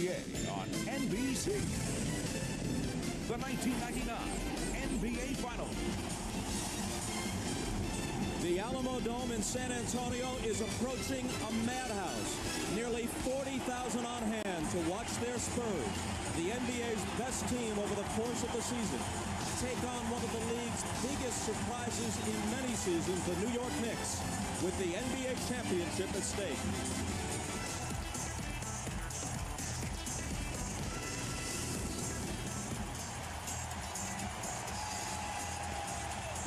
NBA on NBC. The 1999 NBA Finals. The Alamo Dome in San Antonio is approaching a madhouse. Nearly 40,000 on hand to watch their Spurs, the NBA's best team over the course of the season, take on one of the league's biggest surprises in many seasons, the New York Knicks, with the NBA championship at stake.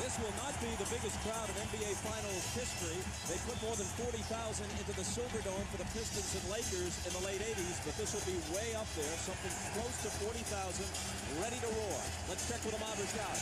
This will not be the biggest crowd in NBA Finals history. They put more than 40,000 into the Silverdome for the Pistons and Lakers in the late 80s, but this will be way up there, something close to 40,000, ready to roar. Let's check with Ahmad Rashad.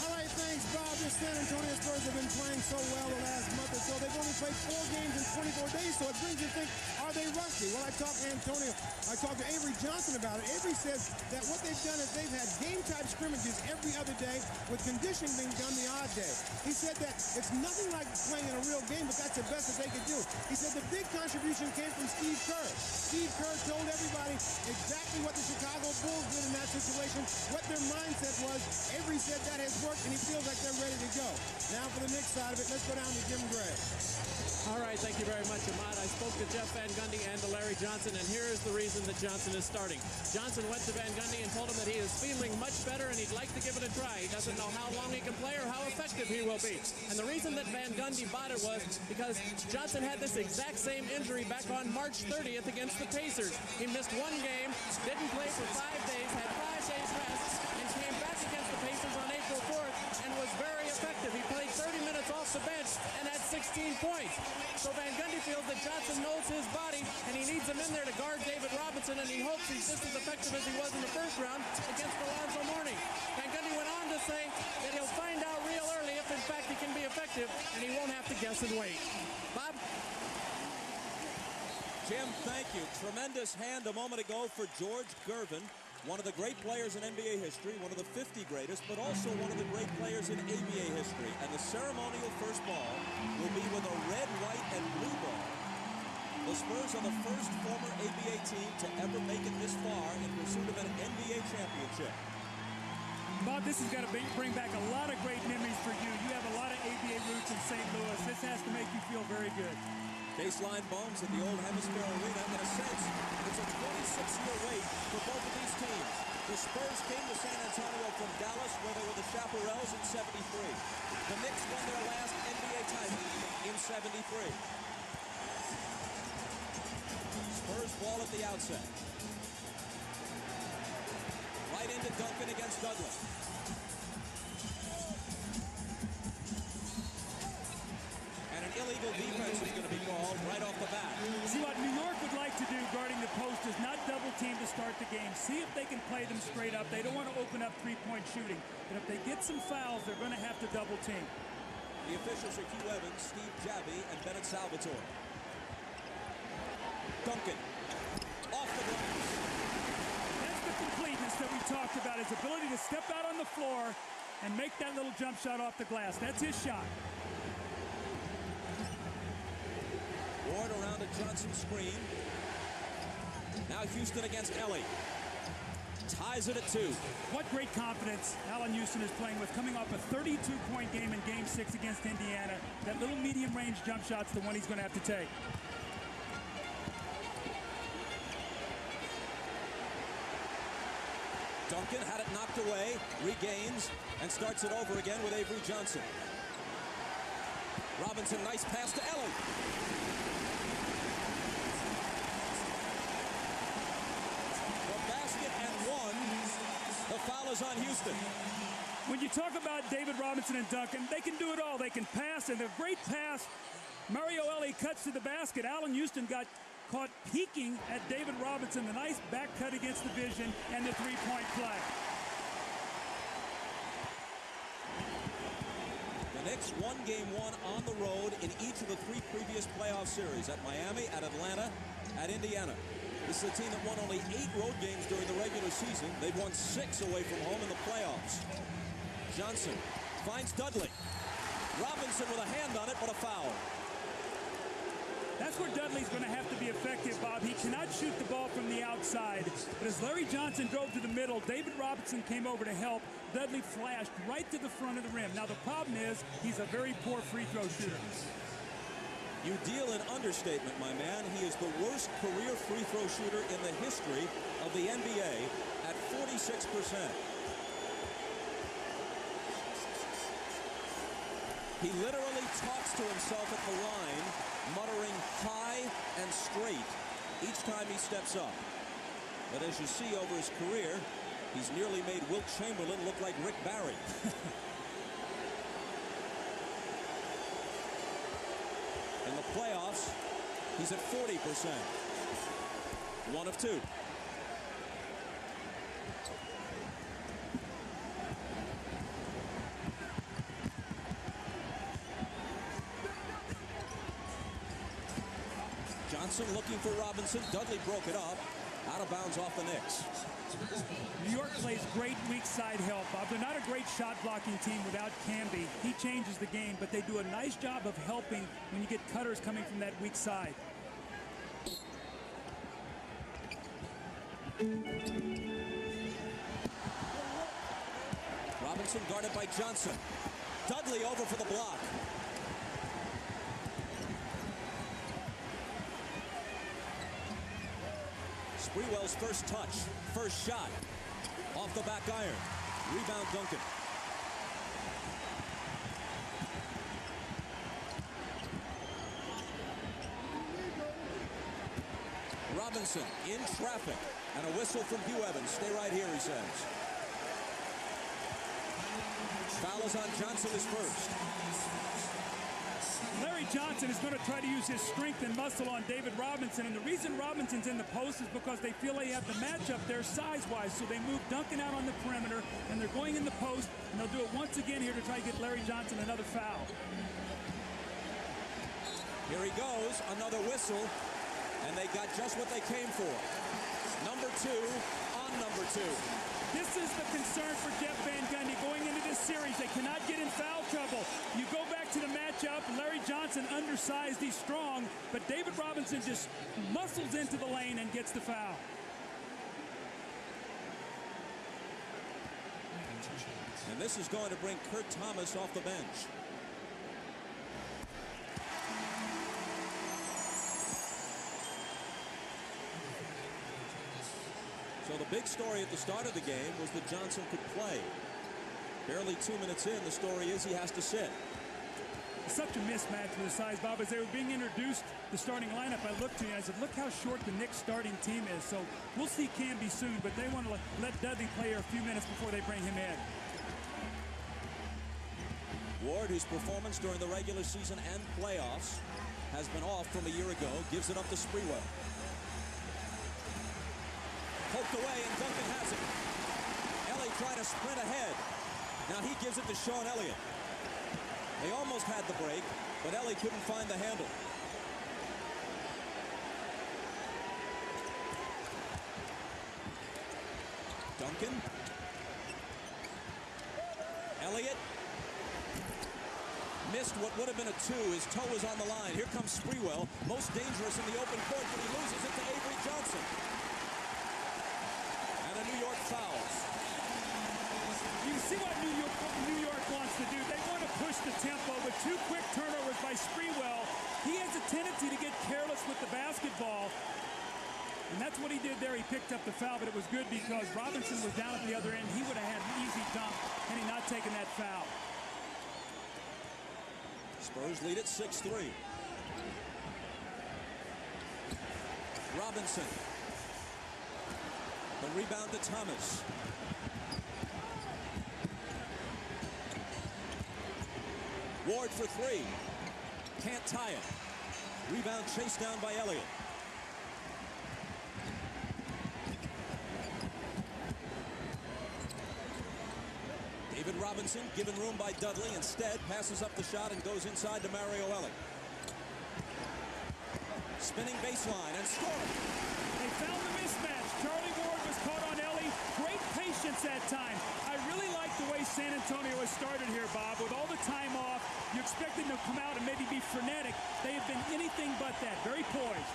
All right, thanks, Bob. The San Antonio Spurs have been playing so well the last month or so. They've only played 4 games in 24 days, so it brings you to think, are they rusty? Well, I talked to Avery Johnson about it. Avery says that what they've done is they've had game-type scrimmages every other day with conditioning being done the odd day. He said that it's nothing like playing in a real game, but that's the best that they could do. He said the big contribution came from Steve Kerr. Steve Kerr told everybody exactly what the Chicago Bulls did in that situation, what their mindset was. Avery said that has worked, and he feels like they're ready to go. Now for the Knicks side of it, let's go down to Jim Gray. All right, thank you very much, Ahmad. I spoke to Jeff Van Gundy and to Larry Johnson, and here is the reason that Johnson is starting. Johnson went to Van Gundy and told him that he is feeling much better and he'd like to give it a try. He doesn't know how long he can play or how effective he will be. And the reason that Van Gundy bought it was because Johnson had this exact same injury back on March 30th against the Pacers. He missed 1 game, didn't play for 5 days, had 5 days rest, and came back against the Pacers on April 4th and was very effective. He played 30 minutes off the bench and had 16 points. So Van Gundy feels that Johnson knows his body, and he needs him in there to guard David Robinson, and he hopes he's just as effective as he was in the first round against Alonzo Mourning. Van Gundy went on to say that he'll find out real early if, in fact, he can be effective, and he won't have to guess and wait. Bob? Jim, thank you. Tremendous hand a moment ago for George Gervin, one of the great players in NBA history, one of the 50 greatest, but also one of the great players in ABA history. And the ceremonial first ball will be with a red, white, and blue ball. The Spurs are the first former ABA team to ever make it this far in pursuit of an NBA championship. Bob, this is going to bring back a lot of great memories for you. You have a lot of ABA roots in St. Louis. This has to make you feel very good. Baseline bones at the old Hemisphere Arena. In a sense, it's a 26-year wait for both of these teams. The Spurs came to San Antonio from Dallas, where they were the Chaparrals in '73. The Knicks won their last NBA title in '73. Spurs ball at the outset. Right into Duncan against Douglas. And an illegal defense is going to be called right off the bat. See, what New York would like to do guarding the post is not double team to start the game. See if they can play them straight up. They don't want to open up three-point shooting. But if they get some fouls, they're going to have to double team. The officials are Hugh Evans, Steve Jabby, and Bennett Salvatore. Duncan off the glass. That's the completeness that we talked about, his ability to step out on the floor and make that little jump shot off the glass. That's his shot. Ward around a Johnson screen. Now Houston against Ellie. Ties it at 2. What great confidence Allen Houston is playing with, coming off a 32-point game in Game 6 against Indiana. That little medium-range jump shot's the one he's going to have to take. Duncan had it knocked away, regains, and starts it over again with Avery Johnson. Robinson, nice pass to Ellie. The basket and 1. The foul is on Houston. When you talk about David Robinson and Duncan, they can do it all. They can pass, and the great pass, Mario Ellie cuts to the basket. Allen Houston got caught peeking at David Robinson. The nice back cut against the vision and the three-point play. The Knicks won Game 1 on the road in each of the 3 previous playoff series, at Miami, at Atlanta, at Indiana. This is a team that won only 8 road games during the regular season. They've won 6 away from home in the playoffs. Johnson finds Dudley. Robinson with a hand on it, but a foul. That's where Dudley's going to have to be effective, Bob. He cannot shoot the ball from the outside. But as Larry Johnson drove to the middle, David Robinson came over to help. Dudley flashed right to the front of the rim. Now, the problem is he's a very poor free throw shooter. You deal in understatement, my man. He is the worst career free throw shooter in the history of the NBA at 46%. He literally talks to himself at the line, muttering high and straight each time he steps up. But as you see over his career, he's nearly made Wilt Chamberlain look like Rick Barry. In the playoffs, he's at 40%. 1 of 2. Johnson looking for Robinson. Dudley broke it up. Out of bounds off the Knicks. New York plays great weak side help, Bob. They're not a great shot blocking team without Camby. He changes the game, but they do a nice job of helping when you get cutters coming from that weak side. Robinson guarded by Johnson. Dudley over for the block. Sprewell's first touch, first shot, off the back iron. Rebound Duncan. Robinson in traffic, and a whistle from Hugh Evans. Stay right here, he says. Foul is on Johnson, his first. Larry Johnson is going to try to use his strength and muscle on David Robinson, and the reason Robinson's in the post is because they feel they have the matchup there size-wise, so they move Duncan out on the perimeter, and they're going in the post, and they'll do it once again here to try to get Larry Johnson another foul. Here he goes, another whistle, and they got just what they came for. Number 2 on number 2. This is the concern for Jeff Van Gundy going into this series. They cannot get in foul trouble. You go back to the matchup. Larry Johnson undersized. He's strong. But David Robinson just muscles into the lane and gets the foul. And this is going to bring Kurt Thomas off the bench. So the big story at the start of the game was that Johnson could play. Barely 2 minutes in, the story is he has to sit. Such a mismatch for the size, Bob. As they were being introduced, the starting lineup, I looked to you and I said, look how short the Knicks starting team is. So we'll see Camby soon, but they want to let Dudley play here a few minutes before they bring him in. Ward, whose performance during the regular season and playoffs has been off from a year ago, gives it up to Sprewell. Poked away, and Duncan has it. Ellie trying to sprint ahead. Now he gives it to Sean Elliott. They almost had the break, but Ellie couldn't find the handle. Duncan. Elliott. Missed what would have been a 2. His toe was on the line. Here comes Sprewell. Most dangerous in the open court, but he loses it to Avery Johnson. New York fouls. You see what New York wants to do. They want to push the tempo with 2 quick turnovers by Sprewell. He has a tendency to get careless with the basketball. And that's what he did there. He picked up the foul, but it was good because Robinson was down at the other end. He would have had an easy dunk had he not taken that foul. Spurs lead at 6-3. Robinson. The rebound to Thomas. Ward for 3. Can't tie it. Rebound chased down by Elliott. David Robinson given room by Dudley. Instead, passes up the shot and goes inside to Mario Ellie. Spinning baseline and scoring. They found the mismatch. Charlie Ward was caught on Ellie. Great patience that time. I really like the way San Antonio has started here, Bob. With all the time off, you expect them to come out and maybe be frenetic. They have been anything but that. Very poised.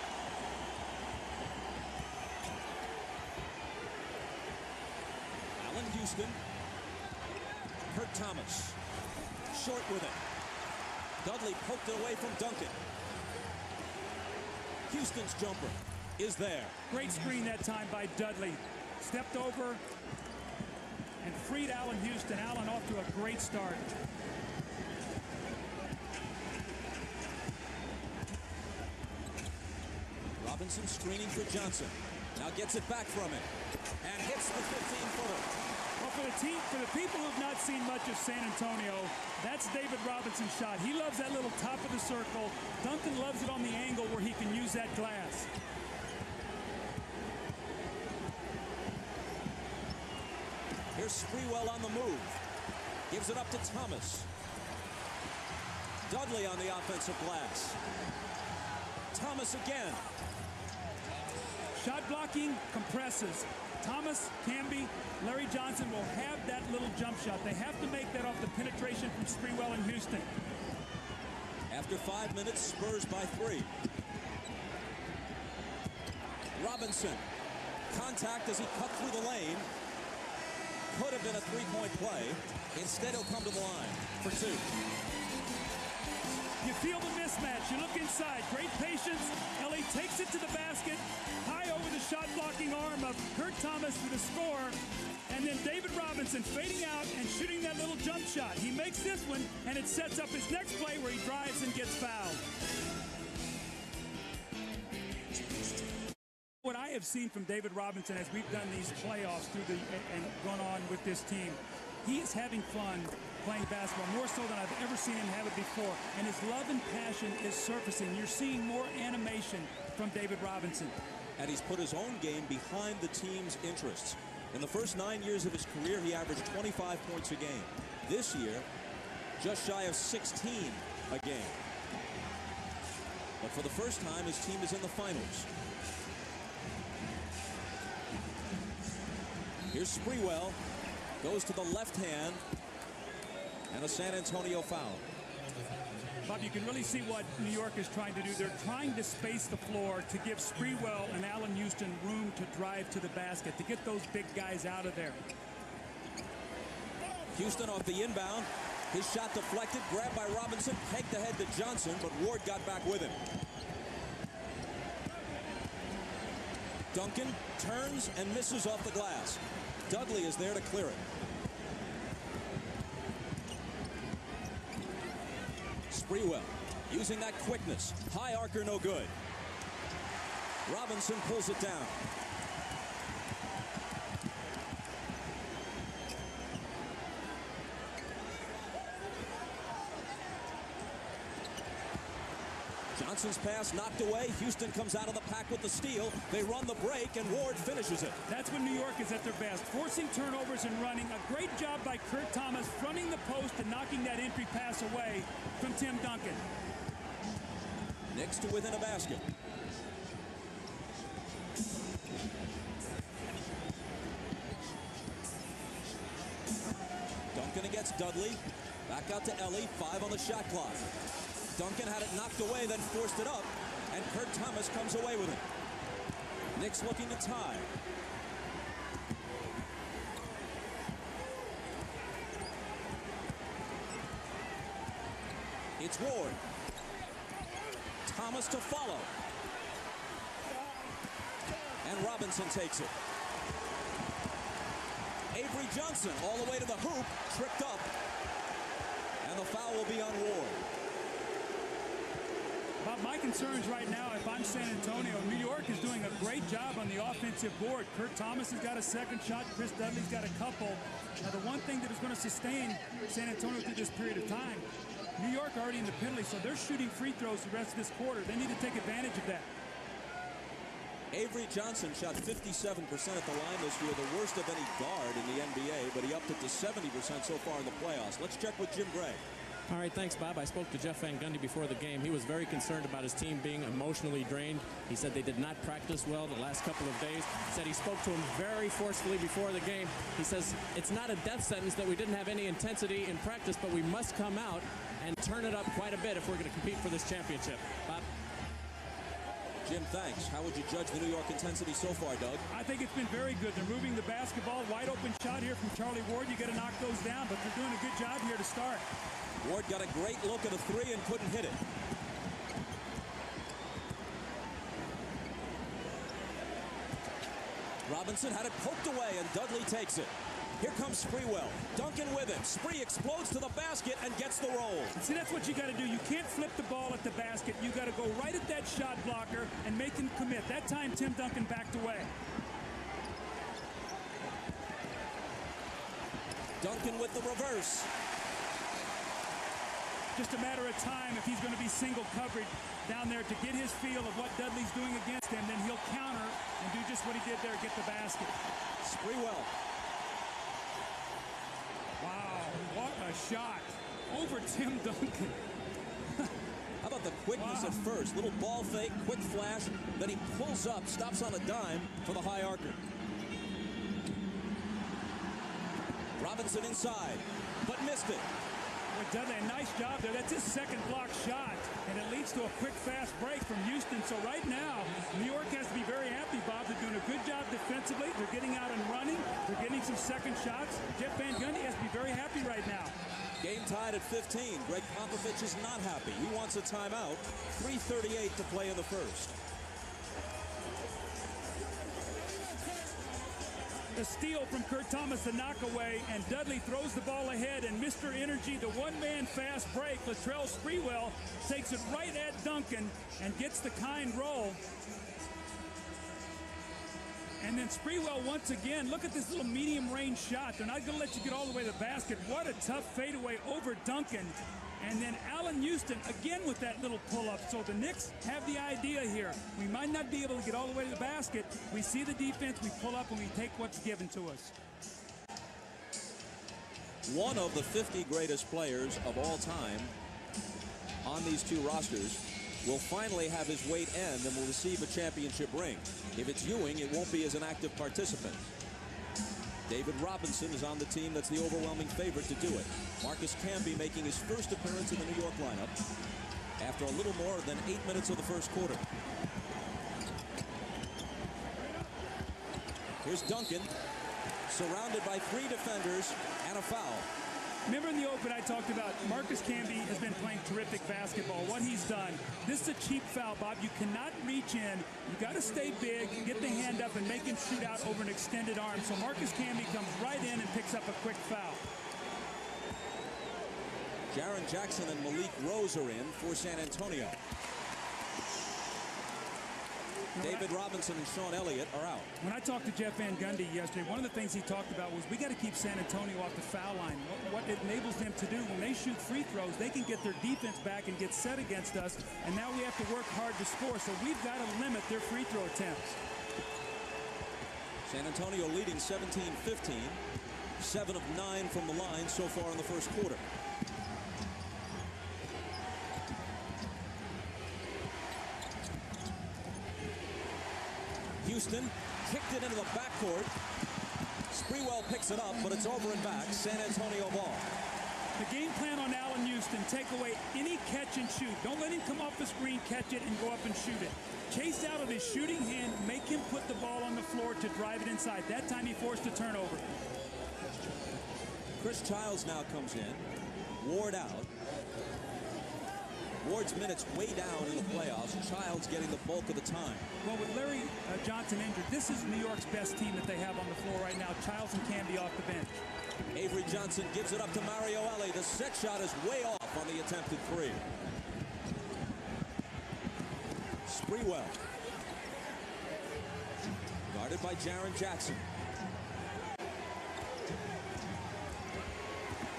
Allen Houston. Kurt Thomas. Short with it. Dudley poked it away from Duncan. Houston's jumper is there. Great screen that time by Dudley. Stepped over and freed Allen Houston. Allen off to a great start. Robinson screening for Johnson. Now gets it back from him and hits the 15-footer. Well, for the people who have not seen much of San Antonio, that's David Robinson's shot. He loves that little top of the circle. Duncan loves it on the angle where he can use that glass. Here's Sprewell on the move. Gives it up to Thomas. Dudley on the offensive glass. Thomas again. Shot blocking compresses. Thomas, Camby, Larry Johnson will have that little jump shot. They have to make that off the penetration from Sprewell in Houston. After 5 minutes, Spurs by 3. Robinson. Contact as he cut through the lane. Could have been a three-point play. Instead, he'll come to the line for 2. You feel the mismatch. You look inside. Great patience. Ellie takes it to the basket. High over the shot-blocking arm of Kurt Thomas for the score. And then David Robinson fading out and shooting that little jump shot. He makes this one, and it sets up his next play where he drives and gets fouled. What I have seen from David Robinson as we've done these playoffs and gone on with this team, he is having fun playing basketball, more so than I've ever seen him have it before. And his love and passion is surfacing. You're seeing more animation from David Robinson. And he's put his own game behind the team's interests. In the first 9 years of his career, he averaged 25 points a game. This year, just shy of 16 a game. But for the first time, his team is in the finals. Here's Sprewell. Goes to the left hand. And a San Antonio foul. Bob, you can really see what New York is trying to do. They're trying to space the floor to give Sprewell and Allen Houston room to drive to the basket, to get those big guys out of there. Houston off the inbound. His shot deflected, grabbed by Robinson, pegged ahead to Johnson, but Ward got back with him. Duncan turns and misses off the glass. Dudley is there to clear it. Sprewell using that quickness. High arcer, no good. Robinson pulls it down. Johnson's pass knocked away. Houston comes out of the pack with the steal. They run the break, and Ward finishes it. That's when New York is at their best, forcing turnovers and running. A great job by Kurt Thomas fronting the post and knocking that entry pass away from Tim Duncan. Knicks to within a basket. Duncan against Dudley. Back out to Ellie. 5 on the shot clock. Duncan had it knocked away, then forced it up, and Kurt Thomas comes away with it. Knicks looking to tie. It's Ward. Thomas to follow. And Robinson takes it. Avery Johnson all the way to the hoop, tripped up. And the foul will be on Ward. Bob, my concerns right now, if I'm San Antonio, New York is doing a great job on the offensive board. Kurt Thomas has got a second shot. Chris Dudley's got a couple. Now, the one thing that is going to sustain San Antonio through this period of time, New York already in the penalty, so they're shooting free throws the rest of this quarter. They need to take advantage of that. Avery Johnson shot 57% at the line this year, the worst of any guard in the NBA, but he upped it to 70% so far in the playoffs. Let's check with Jim Gray. All right, thanks, Bob. I spoke to Jeff Van Gundy before the game. He was very concerned about his team being emotionally drained. He said they did not practice well the last couple of days. He said he spoke to him very forcefully before the game. He says it's not a death sentence that we didn't have any intensity in practice, but we must come out and turn it up quite a bit if we're going to compete for this championship. Bob? Jim, thanks. How would you judge the New York intensity so far, Doug? I think it's been very good. They're moving the basketball. Wide open shot here from Charlie Ward. You got to knock those down, but they're doing a good job here to start. Ward got a great look at a three and couldn't hit it. Robinson had it poked away, and Dudley takes it. Here comes Sprewell. Duncan with it. Spree explodes to the basket and gets the roll. See, that's what you got to do. You can't flip the ball at the basket. You got to go right at that shot blocker and make him commit. That time, Tim Duncan backed away. Duncan with the reverse. Just a matter of time if he's going to be single coverage down there to get his feel of what Dudley's doing against him. Then he'll counter and do just what he did there, get the basket. Sprewell. Wow, what a shot over Tim Duncan. How about the quickness at first? Little ball fake, quick flash. Then he pulls up, stops on a dime for the high archer. Robinson inside, but missed it. Well, Dudley, a nice job there. That's his second block shot, and it leads to a quick, fast break from Houston. So right now, New York has to be very happy, Bob. They're doing a good job defensively. They're getting out and running. They're getting some second shots. Jeff Van Gundy has to be very happy right now. Game tied at 15. Greg Popovich is not happy. He wants a timeout. 3:38 to play in the first. The steal from Kurt Thomas, the knockaway, and Dudley throws the ball ahead, and Mr. Energy, the one-man fast break, Latrell Sprewell, takes it right at Duncan and gets the kind roll. And then Sprewell once again, look at this little medium range shot. They're not going to let you get all the way to the basket. What a tough fadeaway over Duncan. And then Allen Houston again with that little pull-up. So the Knicks have the idea here. We might not be able to get all the way to the basket. We see the defense, we pull up, and we take what's given to us. One of the 50 greatest players of all time on these two rosters will finally have his weight end and will receive a championship ring. If it's Ewing, it won't be as an active participant. David Robinson is on the team that's the overwhelming favorite to do it. Marcus Camby making his first appearance in the New York lineup after a little more than 8 minutes of the first quarter. Here's Duncan, surrounded by three defenders and a foul. Remember in the open I talked about Marcus Camby has been playing terrific basketball. What he's done, this is a cheap foul, Bob. You cannot reach in. You got to stay big, get the hand up, and make him shoot out over an extended arm. So Marcus Camby comes right in and picks up a quick foul. Jaren Jackson and Malik Rose are in for San Antonio. David Robinson and Sean Elliott are out. When I talked to Jeff Van Gundy yesterday, one of the things he talked about was we got to keep San Antonio off the foul line. What it enables them to do when they shoot free throws, they can get their defense back and get set against us, and now we have to work hard to score, so we've got to limit their free throw attempts. San Antonio leading 17-15, 7 of 9 from the line so far in the first quarter. Houston kicked it into the backcourt. Sprewell picks it up, but it's over and back. San Antonio ball. The game plan on Allen Houston, take away any catch and shoot. Don't let him come off the screen, catch it, and go up and shoot it. Chase out of his shooting hand, make him put the ball on the floor to drive it inside. That time he forced a turnover. Chris Childs now comes in. Ward out. Ward's minutes way down in the playoffs. Childs getting the bulk of the time. Well, with Larry Johnson injured, this is New York's best team that they have on the floor right now. Childs and Camby off the bench. Avery Johnson gives it up to Mario Elie. The set shot is way off on the attempted three. Sprewell. Guarded by Jaren Jackson.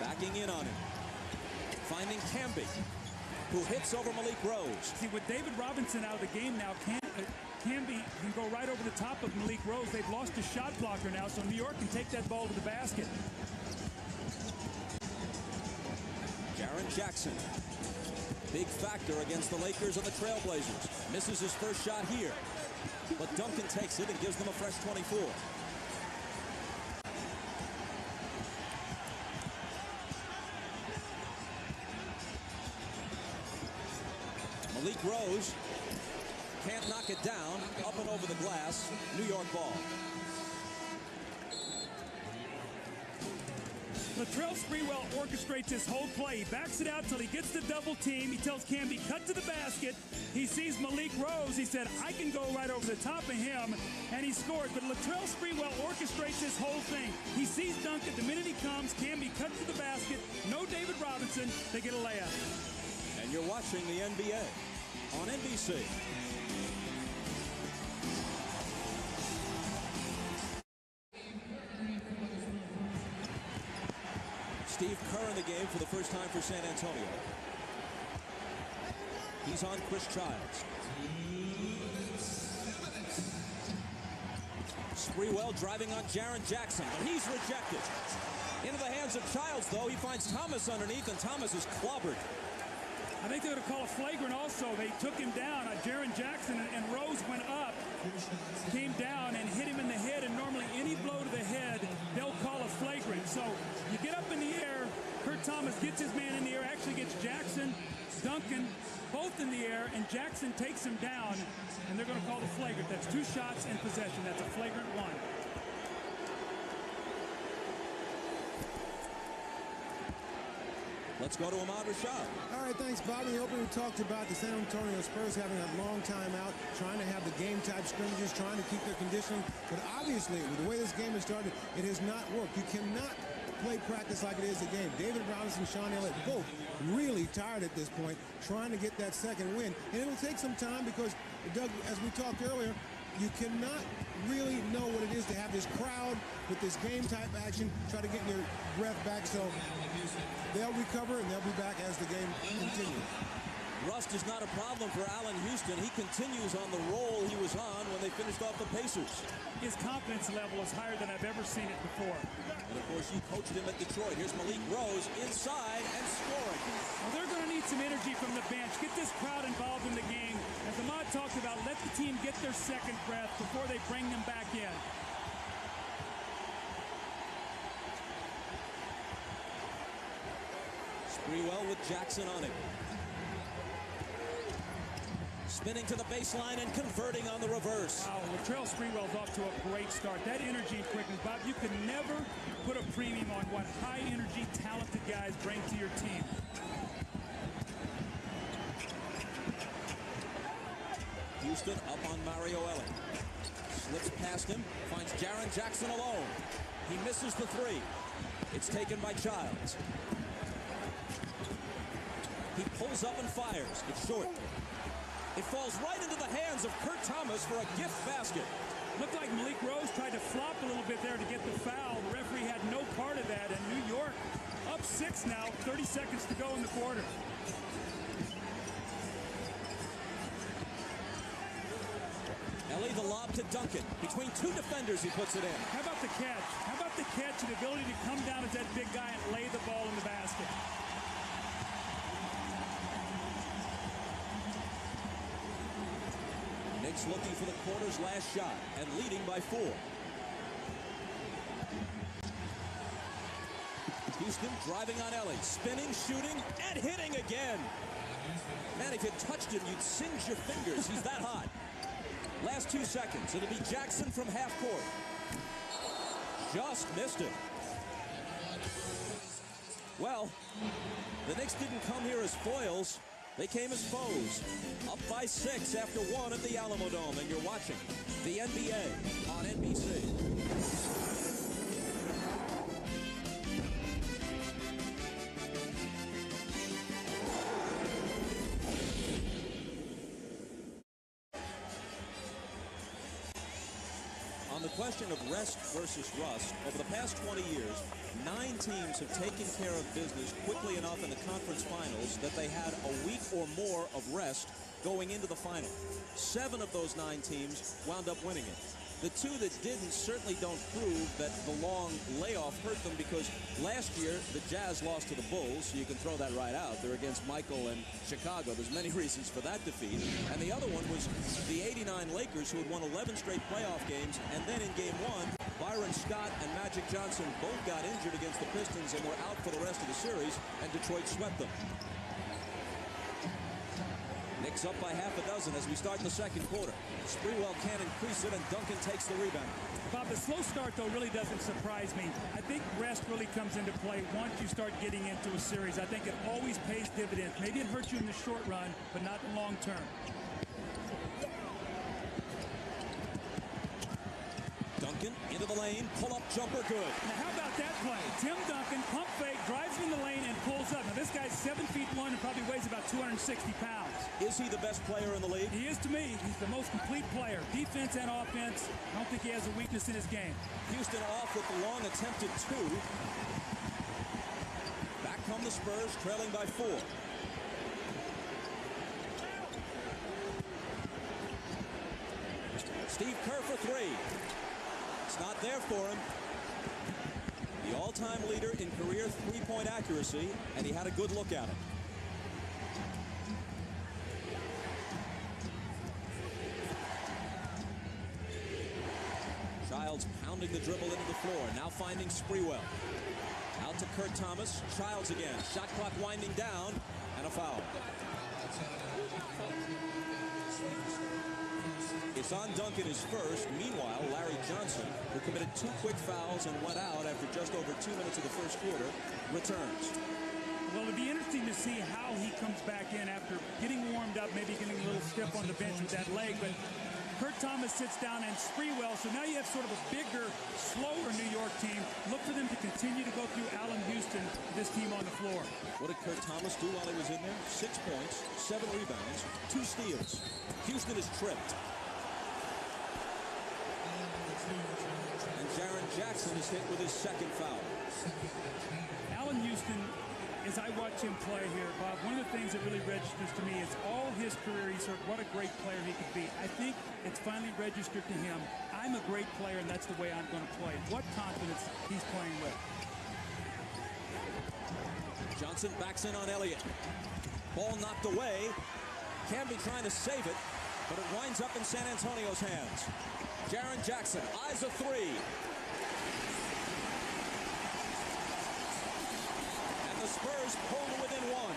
Backing in on him. Finding Camby, who hits over Malik Rose. See, with David Robinson out of the game now, Camby can go right over the top of Malik Rose. They've lost a shot blocker now, so New York can take that ball to the basket. Jaren Jaren Jackson. Big factor against the Lakers and the Trailblazers. Misses his first shot here. But Duncan takes it and gives them a fresh 24. Malik Rose can't knock it down. Up and over the glass. New York ball. Latrell Sprewell orchestrates his whole play. He backs it out till he gets the double team. He tells Camby, cut to the basket. He sees Malik Rose. He said, I can go right over the top of him. And he scored. But Latrell Sprewell orchestrates this whole thing. He sees Duncan. The minute he comes, Camby cuts to the basket. No David Robinson. They get a layup. And you're watching the NBA on NBC. Steve Kerr in the game for the first time for San Antonio. He's on Chris Childs. Sprewell driving on Jaren Jackson, but he's rejected. Into the hands of Childs, though. He finds Thomas underneath, and Thomas is clobbered. I think they're going to call a flagrant also. They took him down. Jaren Jackson and Rose went up, came down and hit him in the head. And normally any blow to the head, they'll call a flagrant. So you get up in the air. Kurt Thomas gets his man in the air, actually gets Jackson, Duncan, both in the air, and Jackson takes him down. And they're going to call the flagrant. That's 2 shots in possession. That's a flagrant 1. Let's go to Ahmad Rashad. All right, thanks, Bobby. The opener talked about the San Antonio Spurs having a long time out, trying to have the game-type scrimmages, trying to keep their conditioning. But obviously, with the way this game has started, it has not worked. You cannot play practice like it is a game. David Robinson, Sean Elliott, both really tired at this point, trying to get that second win. And it'll take some time because, Doug, as we talked earlier, you cannot really know what it is to have this crowd with this game-type action, try to get your breath back. So they'll recover, and they'll be back as the game continues. Rust is not a problem for Allen Houston. He continues on the roll he was on when they finished off the Pacers. His confidence level is higher than I've ever seen it before. And, of course, you coached him at Detroit. Here's Malik Rose inside and scoring. Well, they're going to need some energy from the bench. Get this crowd involved in the game. As Ahmad talked about, let the team get their second breath before they bring them back in. Sprewell with Jackson on him. Spinning to the baseline and converting on the reverse. Wow, Latrell Sprewell's off to a great start. That energy and quickness, Bob, you can never put a premium on what high-energy, talented guys bring to your team. Houston up on Mario Ellie. Slips past him, finds Jaren Jackson alone. He misses the 3. It's taken by Childs. He pulls up and fires. It's short. It falls right into the hands of Kurt Thomas for a gift basket. Looked like Malik Rose tried to flop a little bit there to get the foul. The referee had no part of that, and New York up 6 now, 30 seconds to go in the quarter. Ellie the lob to Duncan. Between 2 defenders, he puts it in. How about the catch? How about the catch and the ability to come down as that big guy and lay the ball in the basket? Knicks looking for the quarter's last shot and leading by 4. Houston driving on Ellie, spinning, shooting, and hitting again. Man, if you touched him, you'd singe your fingers. He's that hot. Last 2 seconds. It'll be Jackson from half court. Just missed it. Well, the Knicks didn't come here as foils. They came as foes. Up by 6 after 1 at the Alamo Dome. And you're watching the NBA on NBC. On the question of rest versus rust, over the past 20 years, 9 teams have taken care of business quickly enough in the conference finals that they had a week or more of rest going into the final. 7 of those 9 teams wound up winning it. The two that didn't certainly don't prove that the long layoff hurt them, because last year the Jazz lost to the Bulls, so you can throw that right out. They're against Michael and Chicago. There's many reasons for that defeat. And the other one was the '89 Lakers, who had won 11 straight playoff games, and then in Game 1, Byron Scott and Magic Johnson both got injured against the Pistons and were out for the rest of the series, and Detroit swept them. Knicks up by half a dozen as we start the second quarter. Sprewell can't increase it, and Duncan takes the rebound. Bob, the slow start, though, really doesn't surprise me. I think rest really comes into play once you start getting into a series. I think it always pays dividends. Maybe it hurts you in the short run, but not in the long term. Duncan into the lane, pull-up jumper, good. Now, how about that play? Tim Duncan, pump fake, drives in the lane, and pulls up. Now, this guy's 7'1" and probably weighs about 260 pounds. Is he the best player in the league? He is to me. He's the most complete player, defense and offense. I don't think he has a weakness in his game. Houston off with the long attempted two. Back come the Spurs, trailing by 4. Steve Kerr for 3. It's not there for him. The all-time leader in career three-point accuracy, and he had a good look at it. Childs pounding the dribble into the floor, now finding Sprewell. Out to Kurt Thomas. Childs again. Shot clock winding down, and a foul. It's on Duncan, his first. Meanwhile, Larry Johnson, who committed 2 quick fouls and went out after just over 2 minutes of the first quarter, returns. Well, it'd be interesting to see how he comes back in after getting warmed up, maybe getting a little stiff on the bench with that leg. But Kurt Thomas sits down and Sprewell, so now you have sort of a bigger, slower New York team. Look for them to continue to go through Allen Houston, this team on the floor. What did Kurt Thomas do while he was in there? 6 points, 7 rebounds, 2 steals. Houston is tripped. And Jaren Jackson is hit with his second foul. Allen Houston, as I watch him play here, Bob, one of the things that really registers to me is all his career, he's heard what a great player he could be. I think it's finally registered to him, I'm a great player, and that's the way I'm going to play. What confidence he's playing with. Johnson backs in on Elliott. Ball knocked away. Camby trying to save it, but it winds up in San Antonio's hands. Jaren Jackson eyes a 3. And the Spurs pull to within 1.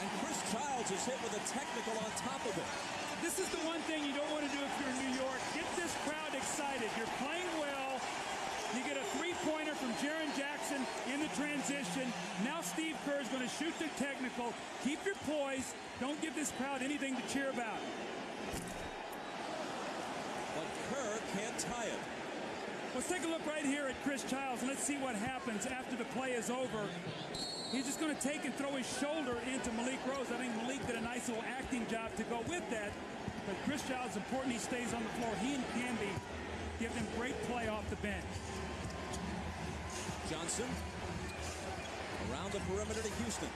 And Chris Childs is hit with a technical on top of it. This is the one thing you don't want to do if you're in New York. Get this crowd excited. You're playing well. You get a 3-pointer from Jaren Jackson in the transition. Now Steve Kerr is going to shoot the technical. Keep your poise. Don't give this crowd anything to cheer about. But Kerr can't tie it. Let's take a look right here at Chris Childs, and let's see what happens after the play is over. He's just going to take and throw his shoulder into Malik Rose. I think Malik did a nice little acting job to go with that. But Chris Childs, important he stays on the floor. He and Camby give them great play off the bench. Johnson around the perimeter to Houston.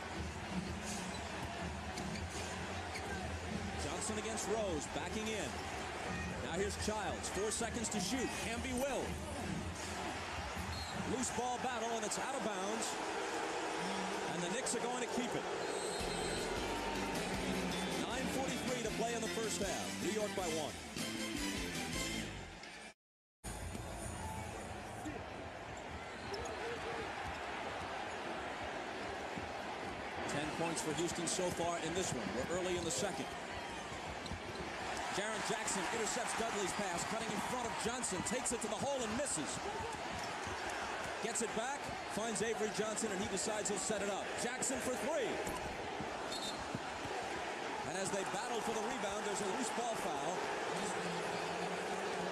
Johnson against Rose, backing in. Now here's Childs, 4 seconds to shoot. Camby will. Loose ball battle, and it's out of bounds. And the Knicks are going to keep it. 9:43 to play in the first half. New York by 1. Points for Houston so far in this one. We're early in the second. Jaren Jackson intercepts Dudley's pass, cutting in front of Johnson, takes it to the hole and misses. Gets it back, finds Avery Johnson, and he decides he'll set it up. Jackson for 3. And as they battle for the rebound, there's a loose ball foul.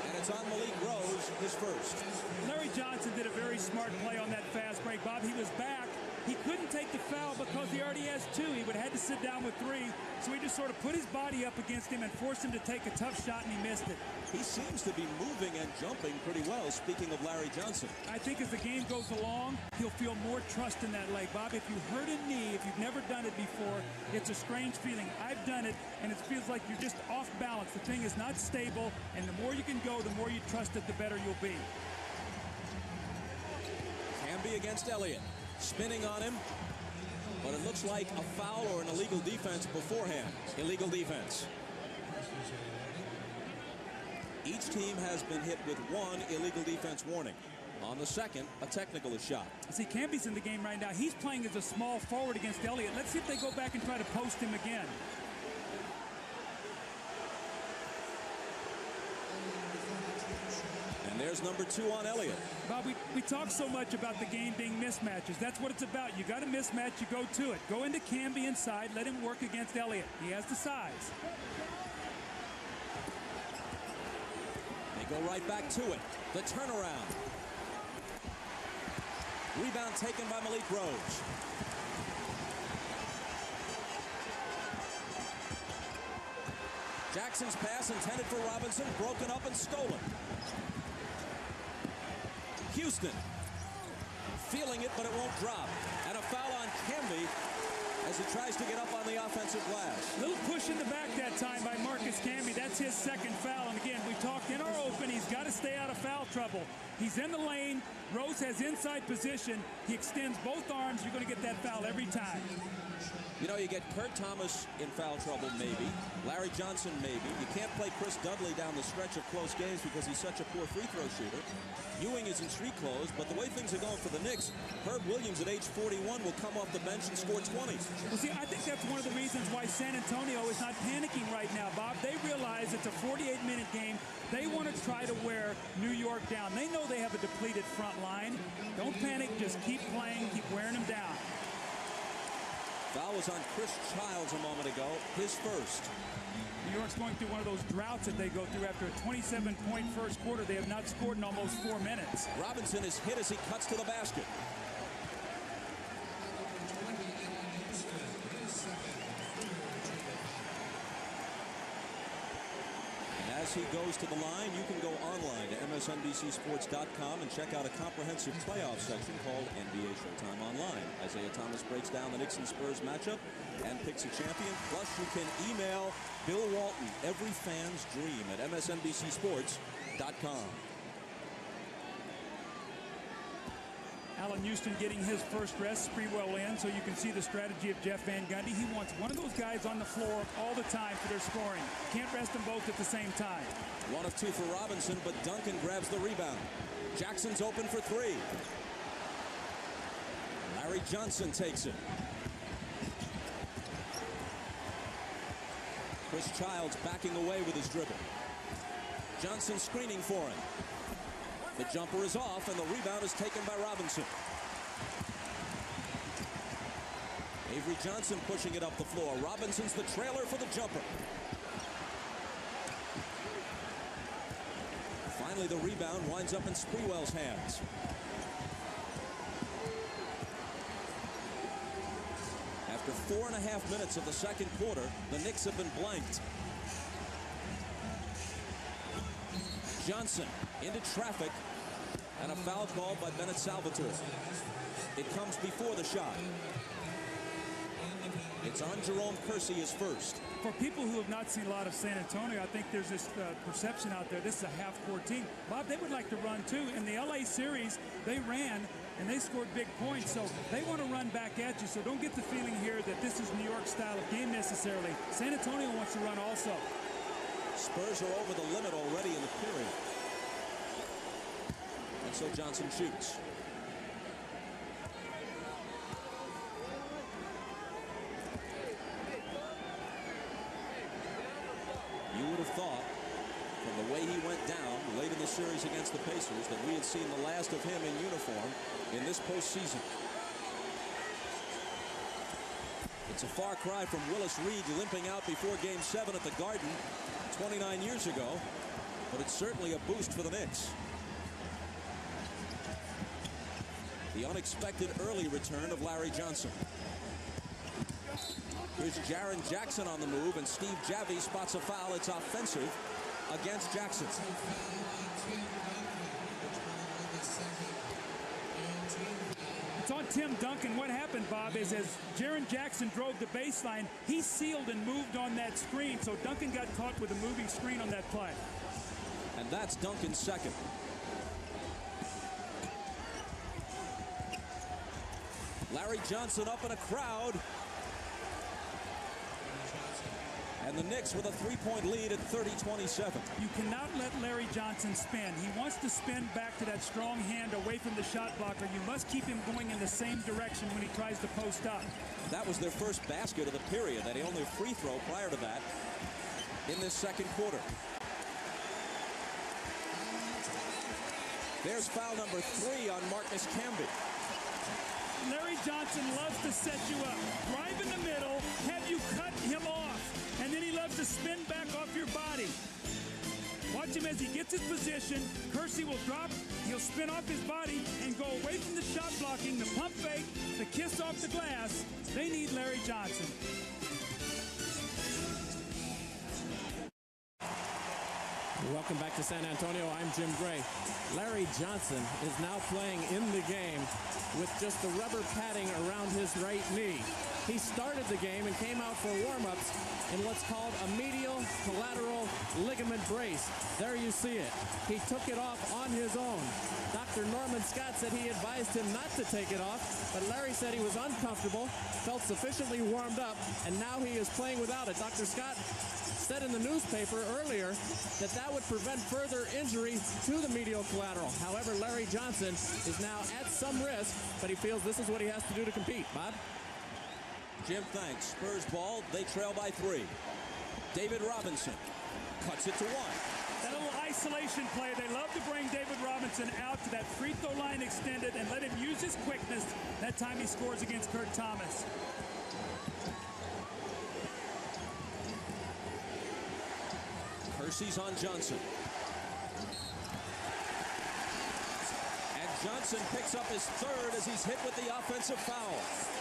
And it's on Malik Rose, his first. Larry Johnson did a very smart play on that fast break. Bob, he was back. he couldn't take the foul because he already has 2. He would have had to sit down with 3. So he just sort of put his body up against him and forced him to take a tough shot, and he missed it. He seems to be moving and jumping pretty well, speaking of Larry Johnson. I think as the game goes along, he'll feel more trust in that leg. Bob, if you hurt a knee, if you've never done it before, it's a strange feeling. I've done it, and it feels like you're just off balance. The thing is not stable, and the more you can go, the more you trust it, the better you'll be. Camby against Elliott. Spinning on him, but it looks like a foul or an illegal defense beforehand. Illegal defense. Each team has been hit with 1 illegal defense warning. On the second, a technical is shot. See, Camby's in the game right now. He's playing as a small forward against Elliott. Let's see if they go back and try to post him again. And there's number 2 on Elliott. Bob, we talk so much about the game being mismatches. That's what it's about. You got a mismatch, you go to it. Go into Camby inside, let him work against Elliott. He has the size. They go right back to it. The turnaround. Rebound taken by Malik Rose. Jackson's pass intended for Robinson, broken up and stolen. Houston feeling it, but it won't drop. And a foul on Camby as he tries to get up on the offensive glass. Little push in the back that time by Marcus Camby. That's his second foul. And again, we talked in our open, he's got to stay out of foul trouble. He's in the lane. Rose has inside position. He extends both arms. You're going to get that foul every time. You know, you get Kurt Thomas in foul trouble, maybe. Larry Johnson, maybe. You can't play Chris Dudley down the stretch of close games because he's such a poor free throw shooter. Ewing is in street clothes, but the way things are going for the Knicks, Herb Williams at age 41 will come off the bench and score 20. Well, see, I think that's one of the reasons why San Antonio is not panicking right now, Bob. They realize it's a 48-minute game. They want to try to wear New York down. They know they have a depleted front line. Don't panic. Just keep playing. Keep wearing them down. Foul was on Chris Childs a moment ago, his first. New York's going through one of those droughts that they go through after a 27-point first quarter. They have not scored in almost 4 minutes. Robinson is hit as he cuts to the basket. As he goes to the line, you can go online to MSNBCSports.com and check out a comprehensive playoff section called NBA Showtime Online. Isaiah Thomas breaks down the Knicks and Spurs matchup and picks a champion. Plus, you can email Bill Walton, every fan's dream, at MSNBCSports.com. Allen Houston getting his first rest, Sprewell in, so you can see the strategy of Jeff Van Gundy. He wants one of those guys on the floor all the time for their scoring. Can't rest them both at the same time. 1 of 2 for Robinson, but Duncan grabs the rebound. Jackson's open for 3. Larry Johnson takes it. Chris Childs backing away with his dribble. Johnson screening for him. The jumper is off, and the rebound is taken by Robinson. Avery Johnson pushing it up the floor. Robinson's the trailer for the jumper. Finally, the rebound winds up in Sprewell's hands. After 4.5 minutes of the second quarter, the Knicks have been blanked. Johnson into traffic, and a foul called by Bennett Salvatore. It comes before the shot. It's on Jerome Kersey, his first. For people who have not seen a lot of San Antonio, I think there's this perception out there. This is a half-court team. Bob, they would like to run too. In the LA series, they ran and they scored big points, so they want to run back at you. So don't get the feeling here that this is New York style of game necessarily. San Antonio wants to run also. Spurs are over the limit already in the period. And so Johnson shoots. You would have thought, from the way he went down late in the series against the Pacers, that we had seen the last of him in uniform in this postseason. It's a far cry from Willis Reed limping out before Game 7 at the Garden 29 years ago, but it's certainly a boost for the Knicks. The unexpected early return of Larry Johnson. Here's Jaren Jackson on the move, and Steve Javie spots a foul. It's offensive against Jackson. It's on Tim Duncan. What happened, Bob, is as Jaren Jackson drove the baseline, he sealed and moved on that screen, so Duncan got caught with a moving screen on that play. And that's Duncan's second. Larry Johnson up in a crowd. And the Knicks with a 3-point lead at 30-27. You cannot let Larry Johnson spin. He wants to spin back to that strong hand away from the shot blocker. You must keep him going in the same direction when he tries to post up. That was their first basket of the period. They only a free throw prior to that in this second quarter. There's foul number 3 on Marcus Camby. Larry Johnson loves to set you up. Drive in the middle, have you cut him off, and then he loves to spin back off your body. Watch him as he gets his position. Kersey will drop, he'll spin off his body and go away from the shot blocking, the pump fake, the kiss off the glass. They need Larry Johnson. Welcome back to San Antonio. I'm Jim Gray. Larry Johnson is now playing in the game with just the rubber padding around his right knee. He started the game and came out for warm-ups in what's called a medial collateral ligament brace. There you see it. He took it off on his own. Dr. Norman Scott said he advised him not to take it off, but Larry said he was uncomfortable, felt sufficiently warmed up, and now he is playing without it. Dr. Scott said in the newspaper earlier that that would prevent further injury to the medial collateral. However, Larry Johnson is now at some risk, but he feels this is what he has to do to compete. Bob? Jim, thanks. Spurs ball. They trail by 3. David Robinson cuts it to 1. That little isolation play, they love to bring David Robinson out to that free throw line extended and let him use his quickness. That time he scores against Kurt Thomas. Kersey's on Johnson. And Johnson picks up his third as he's hit with the offensive foul.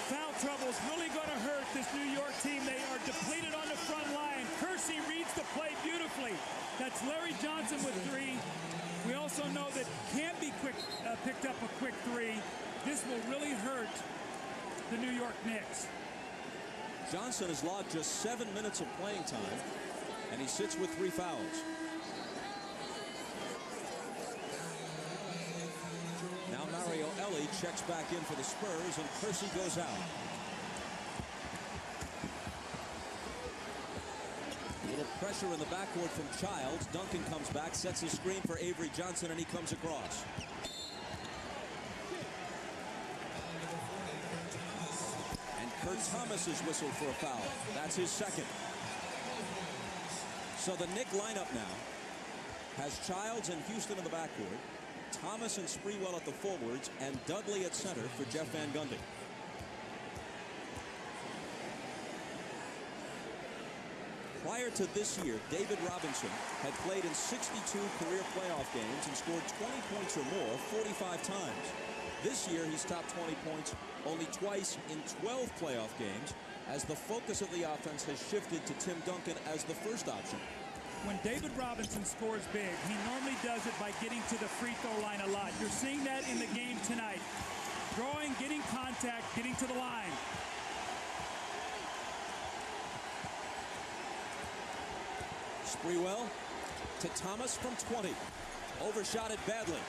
Foul trouble is really going to hurt this New York team. They are depleted on the front line. Kersey reads the play beautifully. That's Larry Johnson with 3. We also know that Camby picked up a quick 3. This will really hurt the New York Knicks. Johnson has logged just 7 minutes of playing time, and he sits with 3 fouls. Now Mario Elie checks back in for the Spurs, and Kersey goes out. A little pressure in the backcourt from Childs. Duncan comes back, sets a screen for Avery Johnson, and he comes across. And Kurt Thomas is whistled for a foul. That's his second. So the Knick lineup now has Childs and Houston in the backcourt, Thomas and Sprewell at the forwards, and Dudley at center for Jeff Van Gundy. Prior to this year, David Robinson had played in 62 career playoff games and scored 20 points or more 45 times. This year, he's topped 20 points only twice in 12 playoff games, as the focus of the offense has shifted to Tim Duncan as the first option. When David Robinson scores big, he normally does it by getting to the free throw line a lot. You're seeing that in the game tonight. Drawing, getting contact, getting to the line. Sprewell to Thomas from 20. Overshot it badly.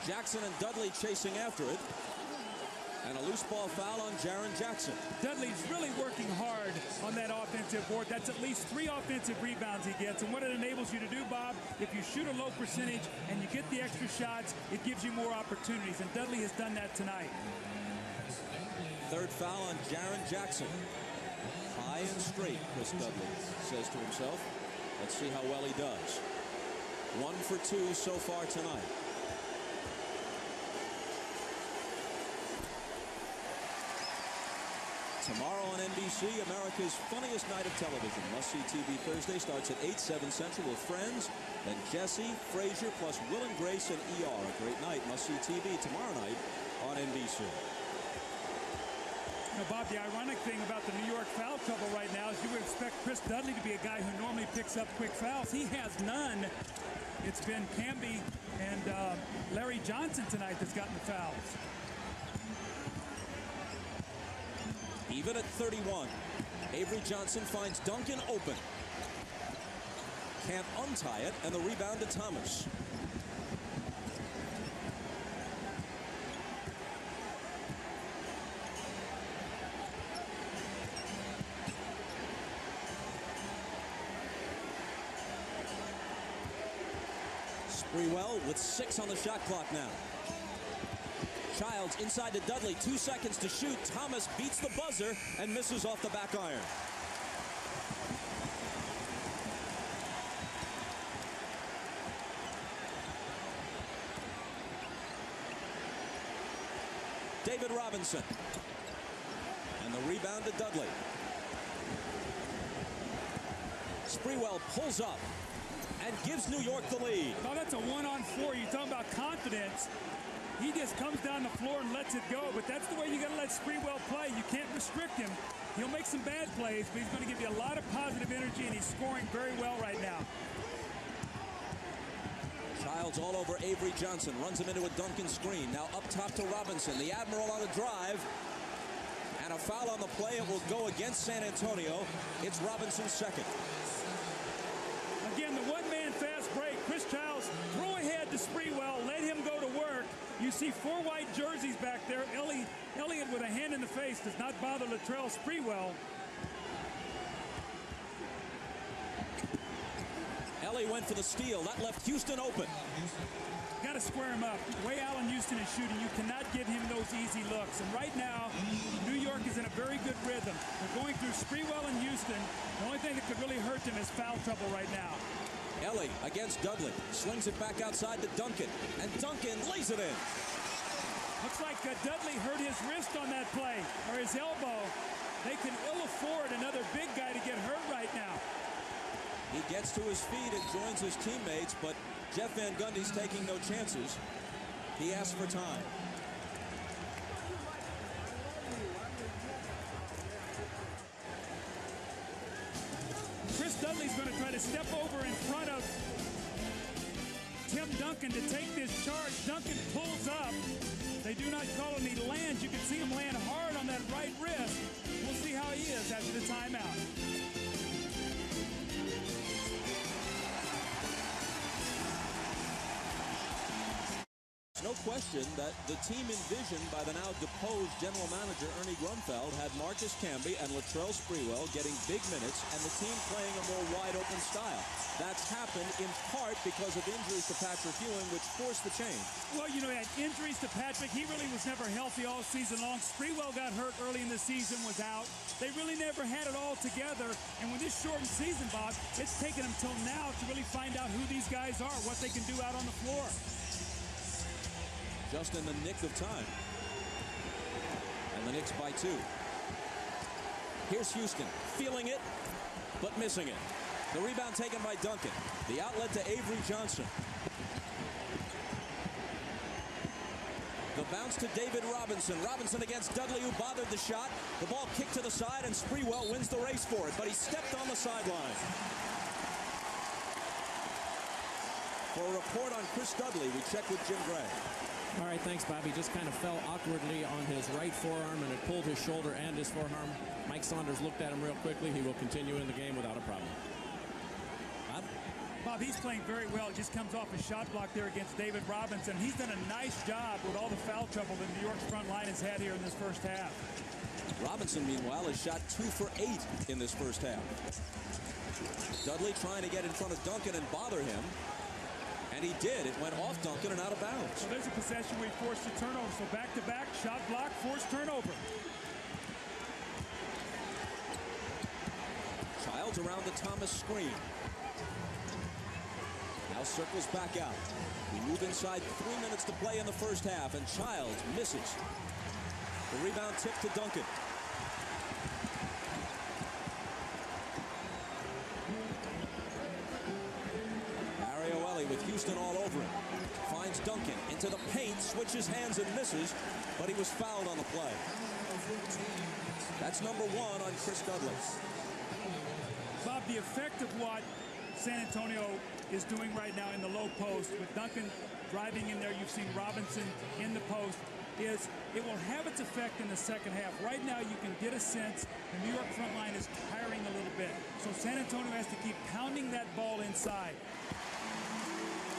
Jackson and Dudley chasing after it. And a loose ball foul on Jaren Jackson. Dudley's really working hard on that offensive board. That's at least 3 offensive rebounds he gets. And what it enables you to do, Bob, if you shoot a low percentage and you get the extra shots, it gives you more opportunities. And Dudley has done that tonight. Third foul on Jaren Jackson. High and straight, Chris Dudley says to himself. Let's see how well he does. 1 for 2 so far tonight. Tomorrow on NBC, America's funniest night of television. Must-see TV Thursday starts at 8, 7 Central with Friends. Then Jesse, Frasier, plus Will and Grace and ER. A great night. Must-see TV tomorrow night on NBC. You know, Bob, the ironic thing about the New York foul trouble right now is you would expect Chris Dudley to be a guy who normally picks up quick fouls. He has none. It's been Camby and Larry Johnson tonight that's gotten the fouls. Even at 31, Avery Johnson finds Duncan open. Can't untie it, and the rebound to Thomas. Sprewell with 6 on the shot clock now. Childs inside to Dudley, 2 seconds to shoot. Thomas beats the buzzer and misses off the back iron. David Robinson. And the rebound to Dudley. Sprewell pulls up and gives New York the lead. Oh, that's a 1-on-4. You're talking about confidence. He just comes down the floor and lets it go, but that's the way you got to let Sprewell play. You can't restrict him. He'll make some bad plays, but he's going to give you a lot of positive energy, and he's scoring very well right now. Childs all over Avery Johnson, runs him into a Duncan screen. Now up top to Robinson. The Admiral on the drive. And a foul on the play. It will go against San Antonio. It's Robinson's second. Again, the one-man fast break. Chris Childs, throw ahead to Sprewell, let him go to work. You see 4 white jerseys back there. Elliott with a hand in the face does not bother Latrell Sprewell. Ellie went for the steal. That left Houston open. Got to square him up. The way Allen Houston is shooting, you cannot give him those easy looks. And right now, New York is in a very good rhythm. They're going through Sprewell and Houston. The only thing that could really hurt them is foul trouble right now. Ellie against Dudley. Slings it back outside to Duncan. And Duncan lays it in. Looks like Dudley hurt his wrist on that play, or his elbow. They can ill afford another big guy to get hurt right now. He gets to his feet and joins his teammates, but Jeff Van Gundy's taking no chances. He asks for time. Chris Dudley's going to try to step over in front of Tim Duncan to take this charge. Duncan pulls up. They do not call him. He lands. You can see him land hard on that right wrist. We'll see how he is after the timeout. No question that the team envisioned by the now deposed general manager Ernie Grunfeld had Marcus Camby and Latrell Sprewell getting big minutes and the team playing a more wide-open style. That's happened in part because of injuries to Patrick Ewing, which forced the change. Well, you know, he had injuries to Patrick. He really was never healthy all season long. Sprewell got hurt early in the season, was out. They really never had it all together. And with this shortened season, Bob, it's taken them till now to really find out who these guys are, what they can do out on the floor. Just in the nick of time. And the Knicks by 2. Here's Houston, feeling it, but missing it. The rebound taken by Duncan. The outlet to Avery Johnson. The bounce to David Robinson. Robinson against Dudley, who bothered the shot. The ball kicked to the side, and Sprewell wins the race for it, but he stepped on the sideline. For a report on Chris Dudley, we check with Jim Gray. All right, thanks, Bobby. Just kind of fell awkwardly on his right forearm, and it pulled his shoulder and his forearm. Mike Saunders looked at him real quickly. He will continue in the game without a problem. Bob, he's playing very well. Just comes off a shot block there against David Robinson. He's done a nice job with all the foul trouble that New York's front line has had here in this first half. Robinson, meanwhile, has shot 2 for 8 in this first half. Dudley trying to get in front of Duncan and bother him. And he did. It went off Duncan and out of bounds. So there's a possession where he forced a turnover. So back-to-back, shot block, forced turnover. Childs around the Thomas screen. Now circles back out. We move inside 3 minutes to play in the first half, and Childs misses. The rebound tip to Duncan. into the paint, switches hands and misses, but he was fouled on the play. That's number 1 on Chris Dudley. Bob, the effect of what San Antonio is doing right now in the low post with Duncan driving in there, you've seen Robinson in the post, is it will have its effect in the second half. Right now you can get a sense the New York front line is tiring a little bit. So San Antonio has to keep pounding that ball inside.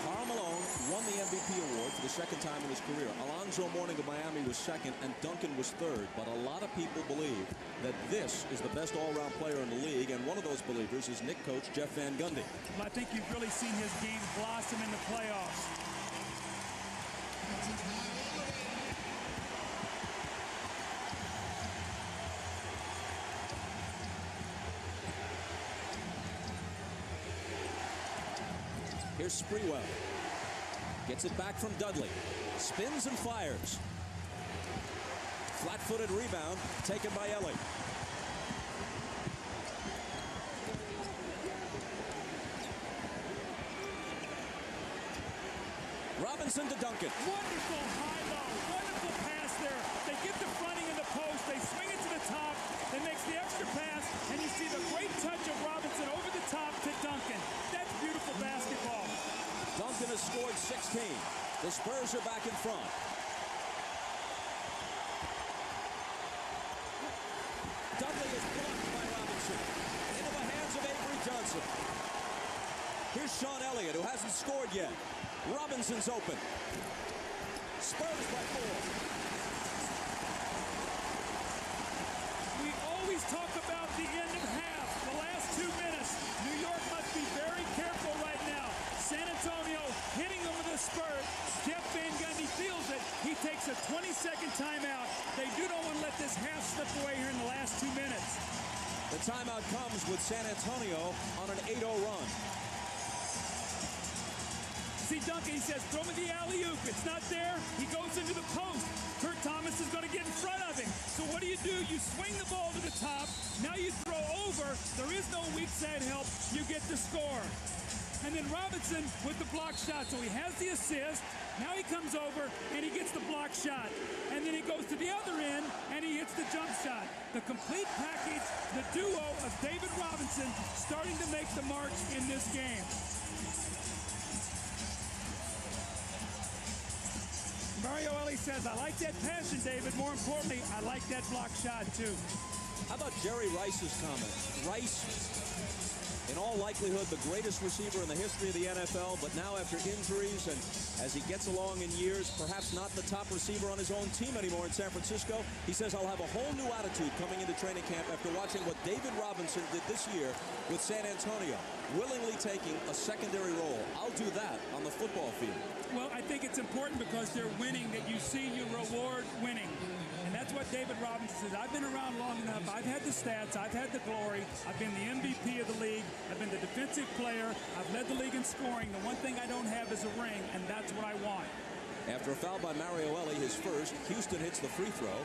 Karl Malone won the MVP award for the second time in his career. Alonzo Mourning of Miami was second, and Duncan was third. But a lot of people believe that this is the best all-around player in the league, and one of those believers is Knicks coach Jeff Van Gundy. Well, I think you've really seen his game blossom in the playoffs. Here's Sprewell. Gets it back from Dudley. Spins and fires. Flat-footed rebound taken by Ellie. Robinson to Duncan. Wonderful high-low. Wonderful pass there. They get the fronting in the post. They swing it to the top. They makes the extra pass. And you see the great touch of Robinson over the top to Duncan. That's beautiful basketball. Duncan has scored 16. The Spurs are back in front. Dudley is blocked by Robinson. Into the hands of Avery Johnson. Here's Sean Elliott, who hasn't scored yet. Robinson's open. Spurs by 4. We always talk about the end of half, the last 2 minutes. New York must be very careful right now. San Antonio hitting them with a spurt. Jeff Van Gundy feels it. He takes a 20-second timeout. They do not want to let this half slip away here in the last 2 minutes. The timeout comes with San Antonio on an 8-0 run. See Duncan, he says, throw me the alley-oop. It's not there. He goes into the post. Kurt Thomas is going to get in front of him. So what do? You swing the ball to the top. Now you throw over. There is no weak side help. You get the score. And then Robinson with the block shot. So he has the assist. Now he comes over and he gets the block shot. And then he goes to the other end and he hits the jump shot. The complete package, the duo of David Robinson starting to make the marks in this game. Mario Ellie says, I like that passion, David. More importantly, I like that block shot, too. How about Jerry Rice's comment? Rice, in all likelihood, the greatest receiver in the history of the NFL, but now after injuries and as he gets along in years, perhaps not the top receiver on his own team anymore in San Francisco. He says, I'll have a whole new attitude coming into training camp after watching what David Robinson did this year with San Antonio, willingly taking a secondary role. I'll do that on the football field. Well, I think it's important because they're winning that you see you reward winning. And that's what David Robinson says. I've been around long enough. I've had the stats. I've had the glory. I've been the MVP of the league. I've been the defensive player. I've led the league in scoring. The one thing I don't have is a ring, and that's what I want. After a foul by Mario Ellie, his first, Houston hits the free throw.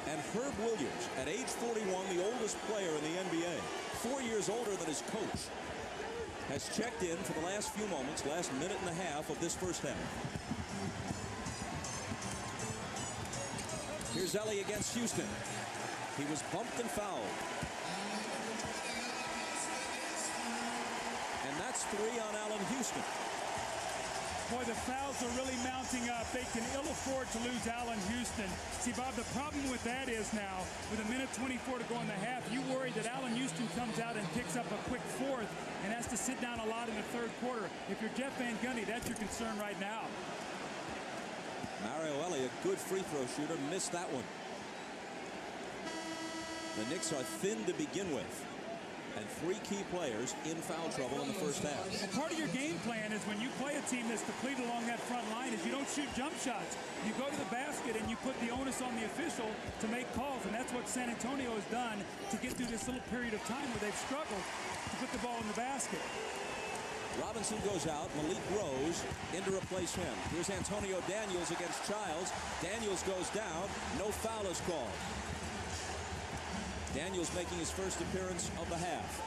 And Herb Williams, at age 41, the oldest player in the NBA, 4 years older than his coach, has checked in for the last few moments, last minute and a half of this first half. Here's Ellie against Houston. He was bumped and fouled. And that's 3 on Allen Houston. Boy, the fouls are really mounting up. They can ill afford to lose Allen Houston. See, Bob, the problem with that is now, with a minute 24 to go in the half, you worry that Allen Houston comes out and picks up a quick fourth and has to sit down a lot in the third quarter. If you're Jeff Van Gundy, that's your concern right now. Mario Ellie, a good free throw shooter, missed that one. The Knicks are thin to begin with, and 3 key players in foul trouble in the first half. Well, part of your game plan is when you play a team that's depleted along that front line is you don't shoot jump shots. You go to the basket and you put the onus on the official to make calls, and that's what San Antonio has done to get through this little period of time where they've struggled to put the ball in the basket. Robinson goes out. Malik Rose in to replace him. Here's Antonio Daniels against Childs. Daniels goes down. No foul is called. Daniels making his first appearance of the half.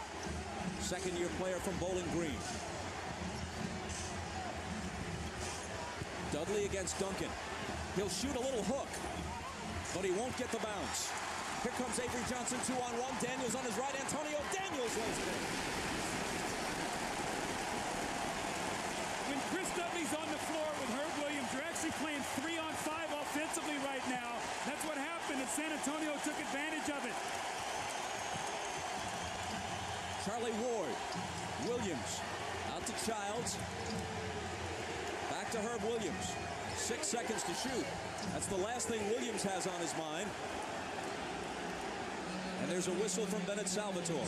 Second-year player from Bowling Green. Dudley against Duncan. He'll shoot a little hook, but he won't get the bounce. Here comes Avery Johnson, 2-on-1. Daniels on his right. Antonio Daniels lays it in. When Chris Dudley's on the floor with Herb Williams, you're actually playing 3-on-5 offensively right now. That's what happened, and San Antonio took advantage of it. Charlie Ward. Williams out to Childs. Back to Herb Williams. 6 seconds to shoot. That's the last thing Williams has on his mind. And there's a whistle from Bennett Salvatore.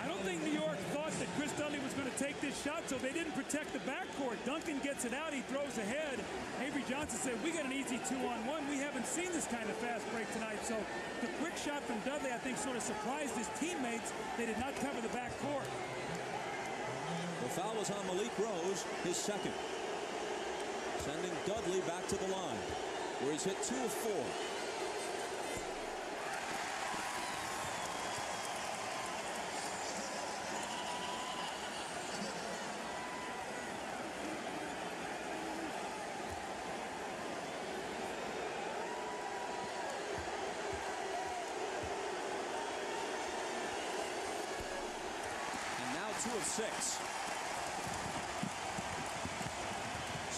I don't think New York thought that Chris Dudley was going to take this shot, so they didn't protect the backcourt. Duncan gets it out. He throws ahead. Avery Johnson said, we got an easy 2-on-1. We haven't seen this kind of fast break tonight. So the quick shot from Dudley, I think, sort of surprised his teammates. They did not cover the backcourt. The foul was on Malik Rose, his second. Sending Dudley back to the line, where he's hit 2 of 4. And now 2 of 6.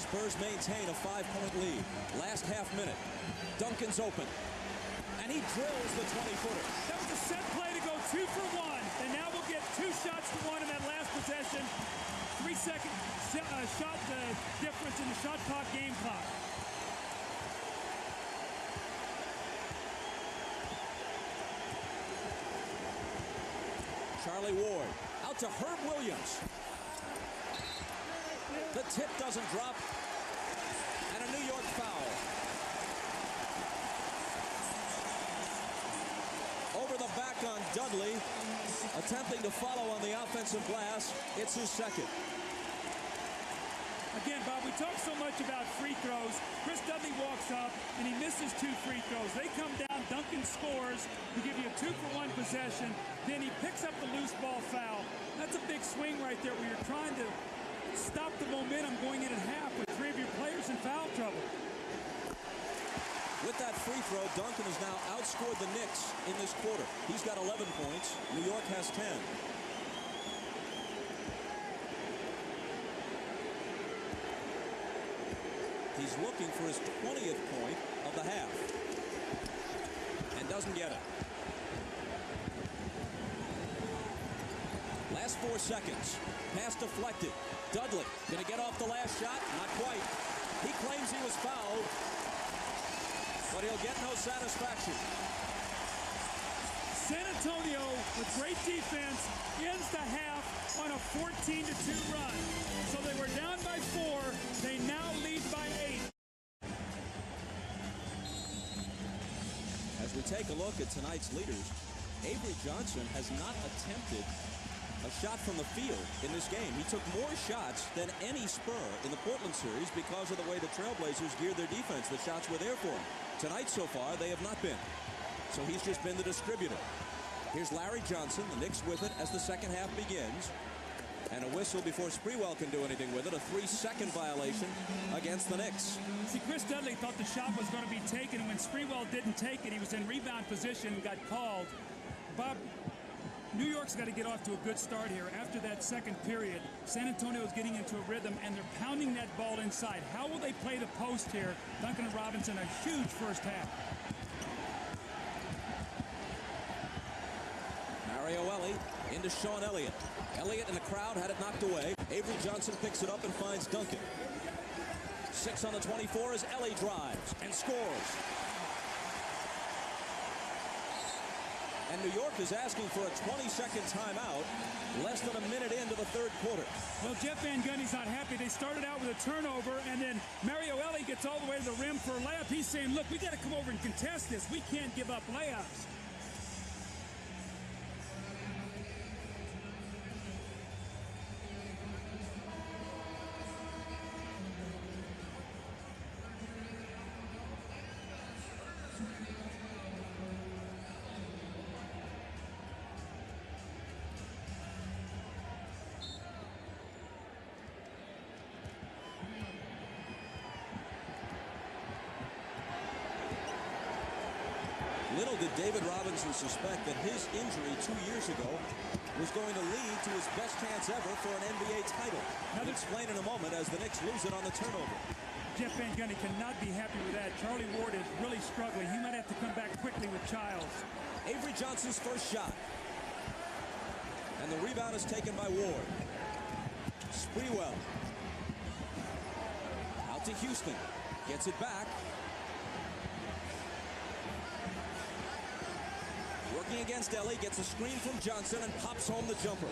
Spurs maintain a 5-point lead. Last half minute. Duncan's open. And he drills the 20-footer. That was a set play to go 2 for 1. And now we'll get 2 shots to 1 in that last possession. 3-second shot difference in the shot clock, game clock. Charlie Ward out to Herb Williams. The tip doesn't drop. And a New York foul. Over the back on Dudley. Attempting to follow on the offensive glass. It's his second. Again, Bob, we talk so much about free throws. Chris Dudley walks up, and he misses 2 free throws. They come down, Duncan scores to give you a 2-for-1 possession. Then he picks up the loose ball foul. That's a big swing right there where you're trying to stop the momentum going in at half with 3 of your players in foul trouble. With that free throw, Duncan has now outscored the Knicks in this quarter. He's got 11 points. New York has 10. He's looking for his 20th point of the half. And doesn't get it. Last 4 seconds. Pass deflected. Dudley going to get off the last shot? Not quite. He claims he was fouled, but he'll get no satisfaction. San Antonio, with great defense, ends the half on a 14-2 run. So they were down by 4. They now lead by 8. As we take a look at tonight's leaders, Avery Johnson has not attempted a shot from the field in this game. He took more shots than any Spur in the Portland series because of the way the Trailblazers geared their defense. The shots were there for him. Tonight so far, they have not been. So he's just been the distributor. Here's Larry Johnson, the Knicks with it as the second half begins. And a whistle before Sprewell can do anything with it. A 3-second violation against the Knicks. See, Chris Dudley thought the shot was going to be taken. And when Sprewell didn't take it, he was in rebound position and got called. Bob, New York's got to get off to a good start here. After that second period, San Antonio is getting into a rhythm, and they're pounding that ball inside. How will they play the post here? Duncan and Robinson, a huge first half. Mario Ellie into Sean Elliott. Elliott in the crowd had it knocked away. Avery Johnson picks it up and finds Duncan. 6 on the 24 as Ellie drives and scores. And New York is asking for a 20-second timeout less than a minute into the third quarter. Well, Jeff Van Gundy's not happy. They started out with a turnover, and then Mario Ellie gets all the way to the rim for a layup. He's saying, look, we got to come over and contest this. We can't give up layups. Little did David Robinson suspect that his injury 2 years ago was going to lead to his best chance ever for an NBA title. I'll explain in a moment as the Knicks lose it on the turnover. Jeff Van Gundy cannot be happy with that. Charlie Ward is really struggling. He might have to come back quickly with Childs. Avery Johnson's first shot. And the rebound is taken by Ward. Sprewell. Out to Houston. Gets it back. Working against Ellie. Gets a screen from Johnson and pops home the jumper.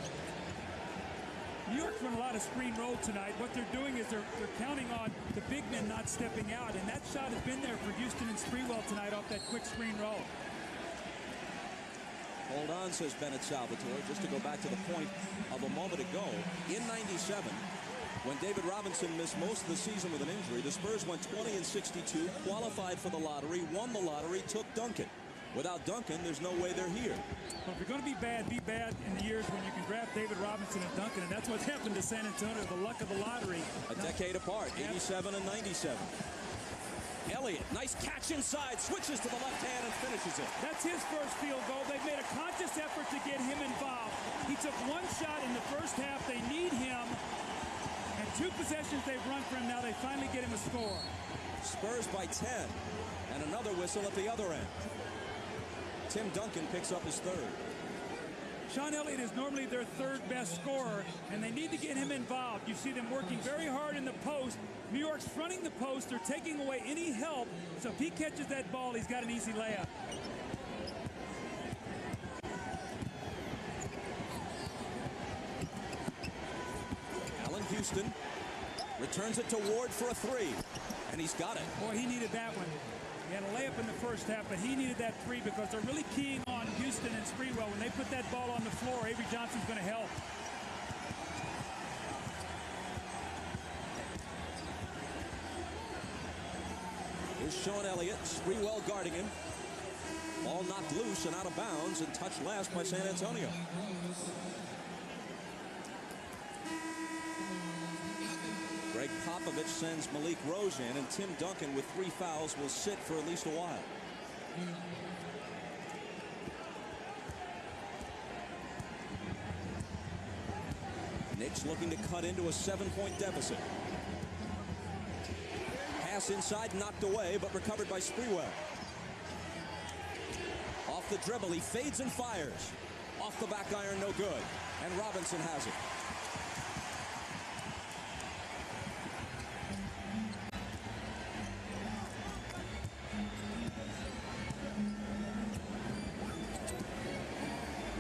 New York's run a lot of screen roll tonight. What they're doing is they're counting on the big men not stepping out. And that shot has been there for Houston and Sprewell tonight off that quick screen roll. Hold on, says Bennett Salvatore, just to go back to the point of a moment ago. In 97, when David Robinson missed most of the season with an injury, the Spurs went 20-62, qualified for the lottery, won the lottery, took Duncan. Without Duncan, there's no way they're here. Well, if you're going to be bad in the years when you can draft David Robinson and Duncan, and that's what's happened to San Antonio, the luck of the lottery. A decade apart, 87 and 97. Elliott, nice catch inside, switches to the left hand and finishes it. That's his first field goal. They've made a conscious effort to get him involved. He took one shot in the first half. They need him. And 2 possessions they've run for him. Now they finally get him a score. Spurs by 10. And another whistle at the other end. Tim Duncan picks up his third. Sean Elliott is normally their third best scorer, and they need to get him involved. You see them working very hard in the post. New York's fronting the post. They're taking away any help. So if he catches that ball, he's got an easy layup. Allen Houston returns it to Ward for a 3, and he's got it. Boy, he needed that one. He had a layup in the first half, but he needed that 3 because they're really keying on Houston and Sprewell. When they put that ball on the floor, Avery Johnson's going to help. Here's Sean Elliott, Sprewell guarding him. Ball knocked loose and out of bounds and touched last by San Antonio. Greg Popovich sends Malik Rose in, and Tim Duncan with 3 fouls will sit for at least a while. Knicks looking to cut into a 7-point deficit. Pass inside, knocked away, but recovered by Sprewell. Off the dribble, he fades and fires. Off the back iron, no good. And Robinson has it.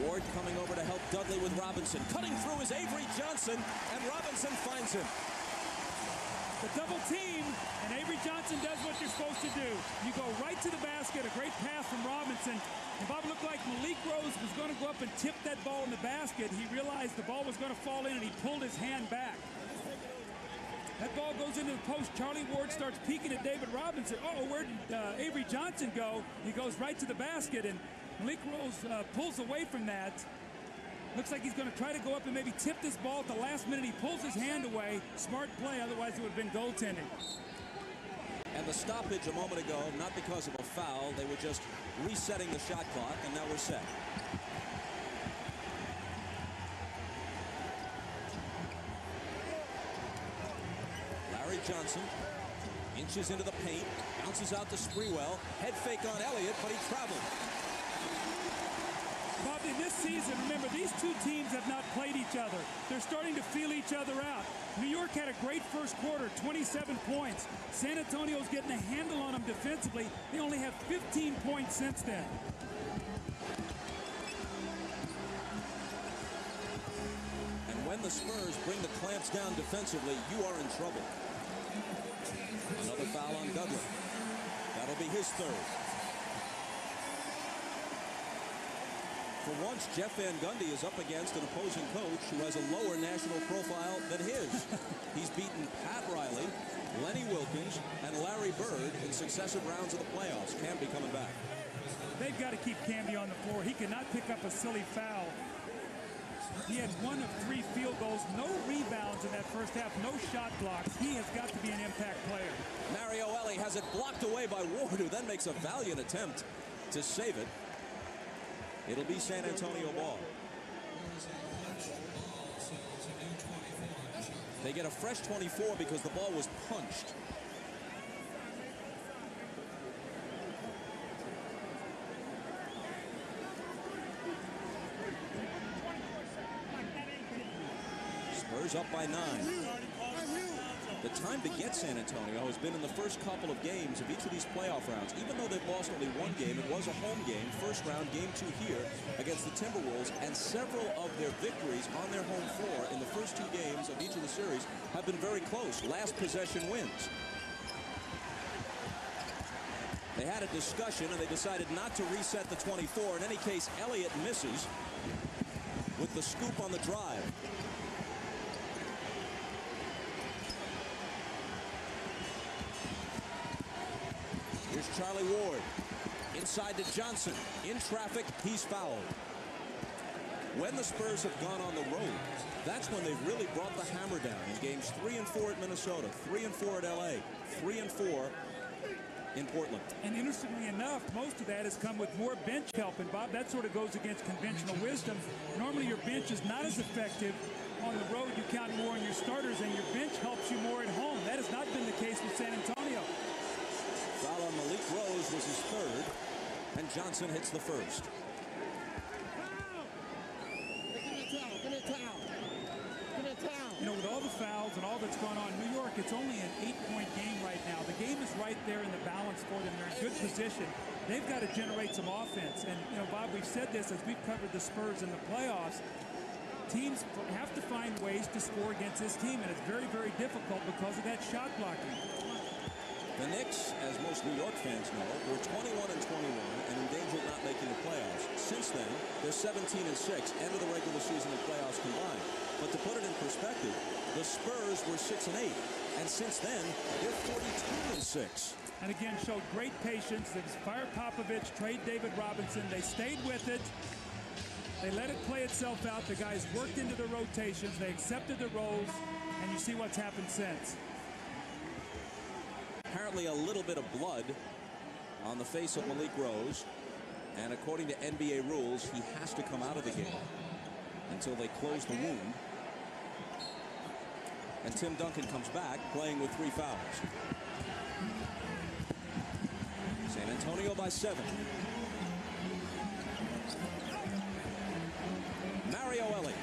Ward coming over to help Dudley with Robinson. Cutting through is Avery Johnson, and Robinson finds him. The double team, and Avery Johnson does what you're supposed to do. You go right to the basket, a great pass from Robinson. And Bob looked like Malik Rose was going to go up and tip that ball in the basket. He realized the ball was going to fall in, and he pulled his hand back. That ball goes into the post. Charlie Ward starts peeking at David Robinson. Oh, where did Avery Johnson go? He goes right to the basket, and Malik Rose pulls away from that. Looks like he's going to try to go up and maybe tip this ball at the last minute. He pulls his hand away. Smart play, otherwise it would have been goaltending. And the stoppage a moment ago, not because of a foul. They were just resetting the shot clock, and now we're set. Larry Johnson inches into the paint, bounces out to Sprewell. Head fake on Elliott, but he traveled. Bob, in this season, remember, these 2 teams have not played each other. They're starting to feel each other out. New York had a great first quarter, 27 points. San Antonio's getting a handle on them defensively. They only have 15 points since then. And when the Spurs bring the clamps down defensively, you are in trouble. Another foul on Dudley. That'll be his 3rd. For once, Jeff Van Gundy is up against an opposing coach who has a lower national profile than his. He's beaten Pat Riley, Lenny Wilkins, and Larry Bird in successive rounds of the playoffs. Camby coming back. They've got to keep Camby on the floor. He cannot pick up a silly foul. He had 1 of 3 field goals, no rebounds in that first half, no shot blocks. He has got to be an impact player. Mario Ellie has it blocked away by Ward, who then makes a valiant attempt to save it. It'll be San Antonio ball. They get a fresh 24 because the ball was punched. Spurs up by 9. The time to get San Antonio has been in the first couple of games of each of these playoff rounds. Even though they've lost only one game, it was a home game, first round, game 2 here against the Timberwolves, and several of their victories on their home floor in the first 2 games of each of the series have been very close. Last possession wins. They had a discussion and they decided not to reset the 24. In any case, Elliott misses with the scoop on the drive. Here's Charlie Ward. Inside to Johnson. In traffic, he's fouled. When the Spurs have gone on the road, that's when they've really brought the hammer down in games 3 and 4 at Minnesota, 3 and 4 at LA, 3 and 4 in Portland. And interestingly enough, most of that has come with more bench help. And Bob, that sort of goes against conventional wisdom. Normally your bench is not as effective. On the road, you count more on your starters, and your bench helps you more at home. That has not been the case with San Antonio. Foul on Malik Rose was his 3rd, and Johnson hits the 1st. You know, with all the fouls and all that's going on in New York, it's only an 8-point game right now. The game is right there in the balance for them. They're in good position. They've got to generate some offense. And, you know, Bob, we've said this as we've covered the Spurs in the playoffs. Teams have to find ways to score against this team, and it's very, very difficult because of that shot blocking. The Knicks, as most New York fans know, were 21 and 21 and in danger of not making the playoffs. Since then, they're 17 and 6, end of the regular season and playoffs combined. But to put it in perspective, the Spurs were 6 and 8, and since then, they're 42 and 6. And again, showed great patience. They fired Popovich, trade David Robinson. They stayed with it. They let it play itself out. The guys worked into the rotations. They accepted the roles, and you see what's happened since. Apparently a little bit of blood on the face of Malik Rose, and according to NBA rules, he has to come out of the game until they close the wound. And Tim Duncan comes back playing with 3 fouls. San Antonio by 7. Mario Elliott.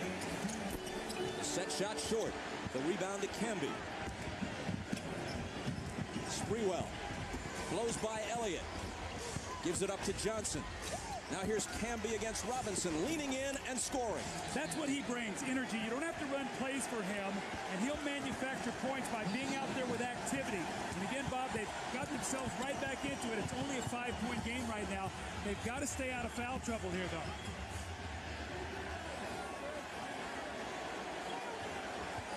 Set shot short. The rebound to Camby. Sprewell blows by Elliott. Gives it up to Johnson. Now here's Camby against Robinson, leaning in and scoring. That's what he brings, energy. You don't have to run plays for him, and he'll manufacture points by being out there with activity. And again, Bob, they've got themselves right back into it. It's only a 5-point game right now. They've got to stay out of foul trouble here, though.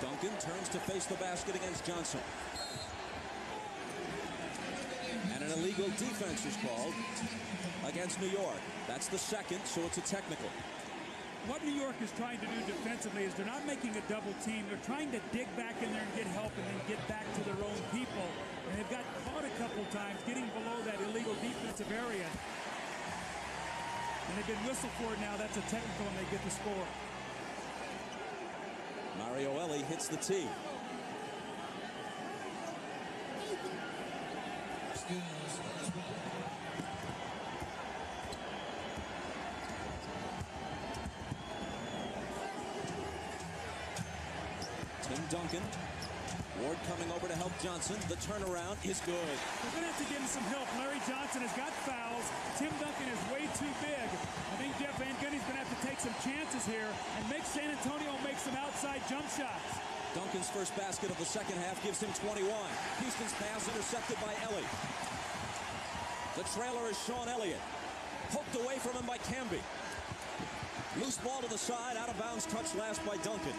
Duncan turns to face the basket against Johnson. And an illegal defense is called against New York. That's the 2nd, so it's a technical. What New York is trying to do defensively is they're not making a double team. They're trying to dig back in there and get help and then get back to their own people. And they've got caught a couple times getting below that illegal defensive area. And they've been whistled for it now. That's a technical, and they get the score. Mario Ellie hits the tee. Tim Duncan. Ward coming over to help Johnson. The turnaround is good. We're going to have to give him some help. Larry Johnson has got fouls. Tim Duncan is way too big. I think Jeff Van Gundy's going to have to take some chances here and make San Antonio make some outside jump shots. Duncan's first basket of the second half gives him 21. Houston's pass intercepted by Ellie. The trailer is Sean Elliott. Poked away from him by Camby. Loose ball to the side, out of bounds, touch last by Duncan.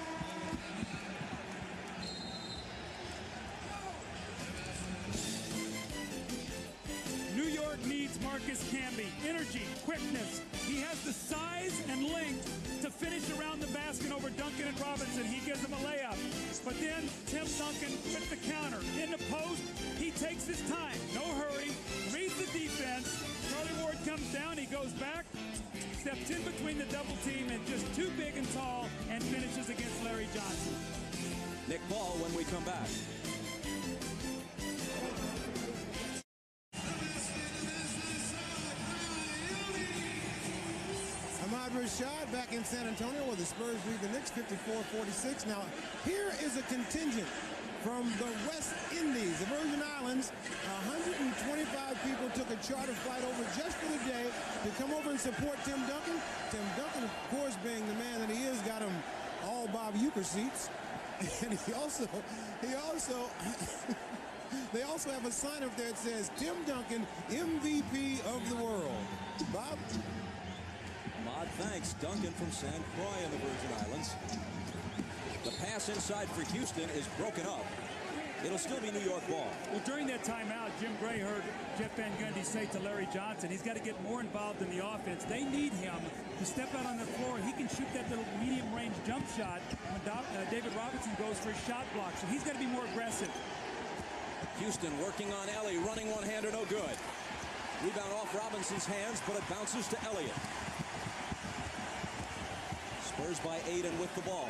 New York needs Marcus Camby. Energy, quickness. He has the size and length to finish around the basket over Duncan and Robinson. He gives him a layup. But then Tim Duncan with the counter. In the post, he takes his time. No hurry. Reads the defense. Charlie Ward comes down. goes back, steps in between the double team, and just too big and tall, and finishes against Larry Johnson. Nick Ball when we come back. Ahmad Rashad back in San Antonio where the Spurs lead the Knicks 54-46. Now, here is a contingent from the West Indies, the Virgin Islands. 125 people took a charter flight over just for the day to come over and support Tim Duncan. Tim Duncan, of course, being the man that he is, got him all Bob Uecker seats. And they also have a sign up there that says, Tim Duncan, MVP of the world. Bob? Ahmad, thanks. Duncan from San Croix in the Virgin Islands. The pass inside for Houston is broken up. It'll still be New York ball. Well, during that timeout, Jim Gray heard Jeff Van Gundy say to Larry Johnson, he's got to get more involved in the offense. They need him to step out on the floor. He can shoot that little medium-range jump shot when David Robinson goes for his shot block. So he's got to be more aggressive. Houston working on Ellie, running one-hander, no good. Rebound off Robinson's hands, but it bounces to Elliott. Spurs by 8 and with the ball.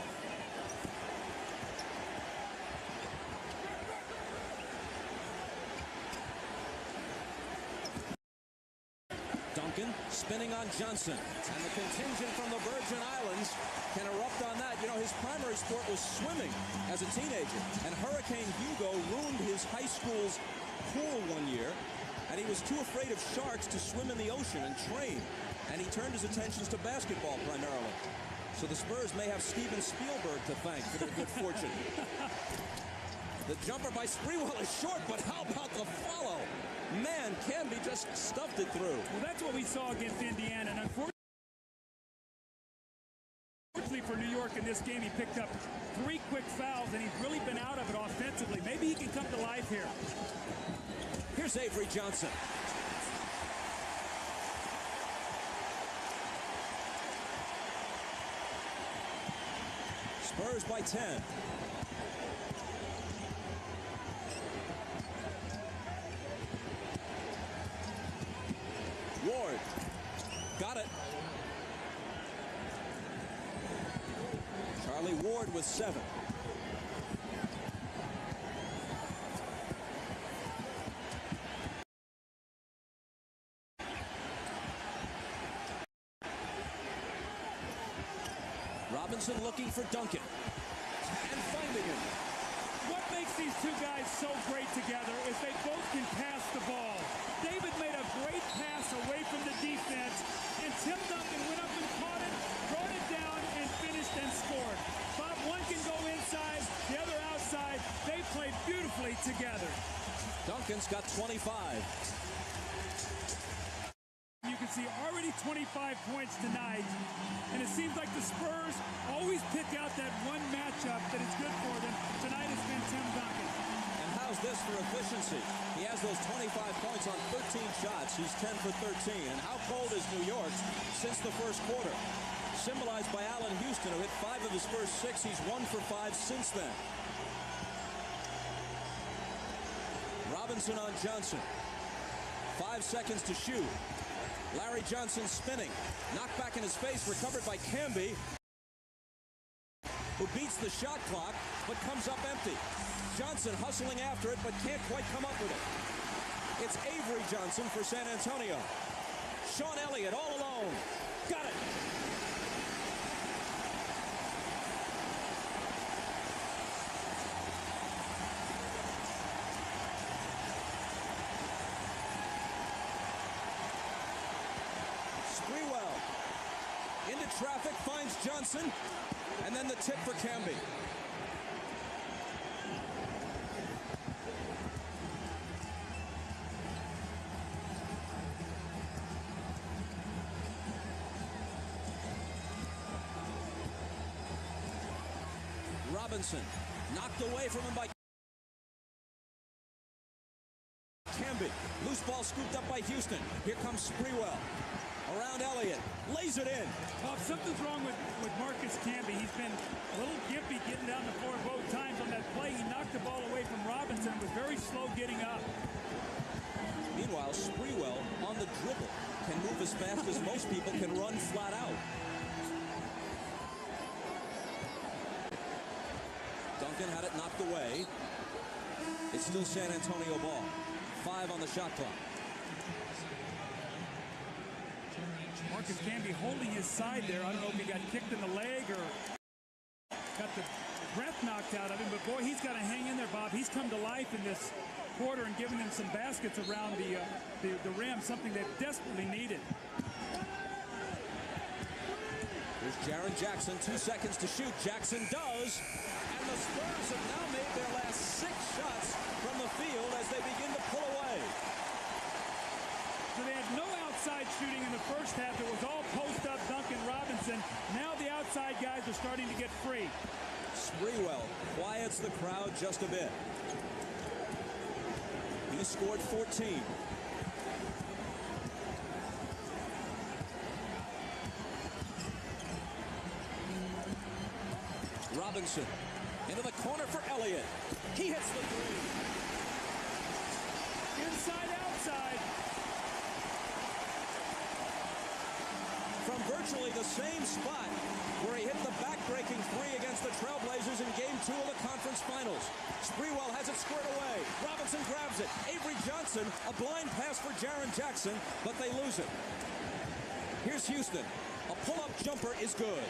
Duncan spinning on Johnson. And the contingent from the Virgin Islands can erupt on that. You know, his primary sport was swimming as a teenager. And Hurricane Hugo ruined his high school's pool one year. And he was too afraid of sharks to swim in the ocean and train. And he turned his attentions to basketball primarily. So the Spurs may have Steven Spielberg to thank for their good fortune. The jumper by Sprewell is short, but how about the follow? Man, Canby just stuffed it through. Well, that's what we saw against Indiana. And unfortunately for New York in this game, he picked up 3 quick fouls, and he's really been out of it offensively. Maybe he can come to life here. Here's Avery Johnson. Spurs by 10. Ward. Got it. Charlie Ward with 7. Robinson looking for Duncan. And finding him. What makes these two guys so great together is they both can pass the ball. David made a great pass away from the defense, and Tim Duncan went up and caught it, brought it down, and finished and scored. Bob, one can go inside, the other outside. They played beautifully together. Duncan's got 25. You can see already 25 points tonight, and it seems like the Spurs always pick out that one matchup that is good for them. Tonight has been Tim Duncan. And how's this for efficiency? He has those 25 points on 13 shots. He's 10 for 13. And how cold is New York since the first quarter? Symbolized by Allen Houston, who hit 5 of his first 6. He's 1 for 5 since then. Robinson on Johnson. 5 seconds to shoot. Larry Johnson spinning. Knocked back in his face, recovered by Canby, who beats the shot clock, but comes up empty. Johnson hustling after it, but can't quite come up with it. It's Avery Johnson for San Antonio. Sean Elliott all alone. Got it. Sprewell into traffic, finds Johnson, and then the tip for Canby. Robinson knocked away from him by Canby. Loose ball scooped up by Houston. Here comes Sprewell. Around Elliott. Lays it in. Well, something's wrong with Marcus Canby. He's been a little gimpy getting down the floor both times on that play. He knocked the ball away from Robinson and was very slow getting up. Meanwhile, Sprewell on the dribble can move as fast as most people can run flat out. Duncan had it knocked away. It's still San Antonio ball. 5 on the shot clock. Marcus Camby holding his side there. I don't know if he got kicked in the leg or got the breath knocked out of him, but boy, he's got to hang in there, Bob. He's come to life in this quarter and given them some baskets around the rim, something they desperately needed. Here's Jaren Jackson, 2 seconds to shoot. Jackson does, and the Spurs have now made their last 6 shots from the field as they begin to pull away. So they had no outside shooting in the first half. It was all post-up Duncan Robinson. Now the outside guys are starting to get free. Sprewell quiets the crowd just a bit. He scored 14. Robinson into the corner for Elliott. He hits the 3. Inside, outside. From virtually the same spot where he hit the back-breaking 3 against the Trailblazers in Game 2 of the conference finals. Sprewell has it squared away. Robinson grabs it. Avery Johnson, a blind pass for Jaren Jackson, but they lose it. Here's Houston. A pull-up jumper is good.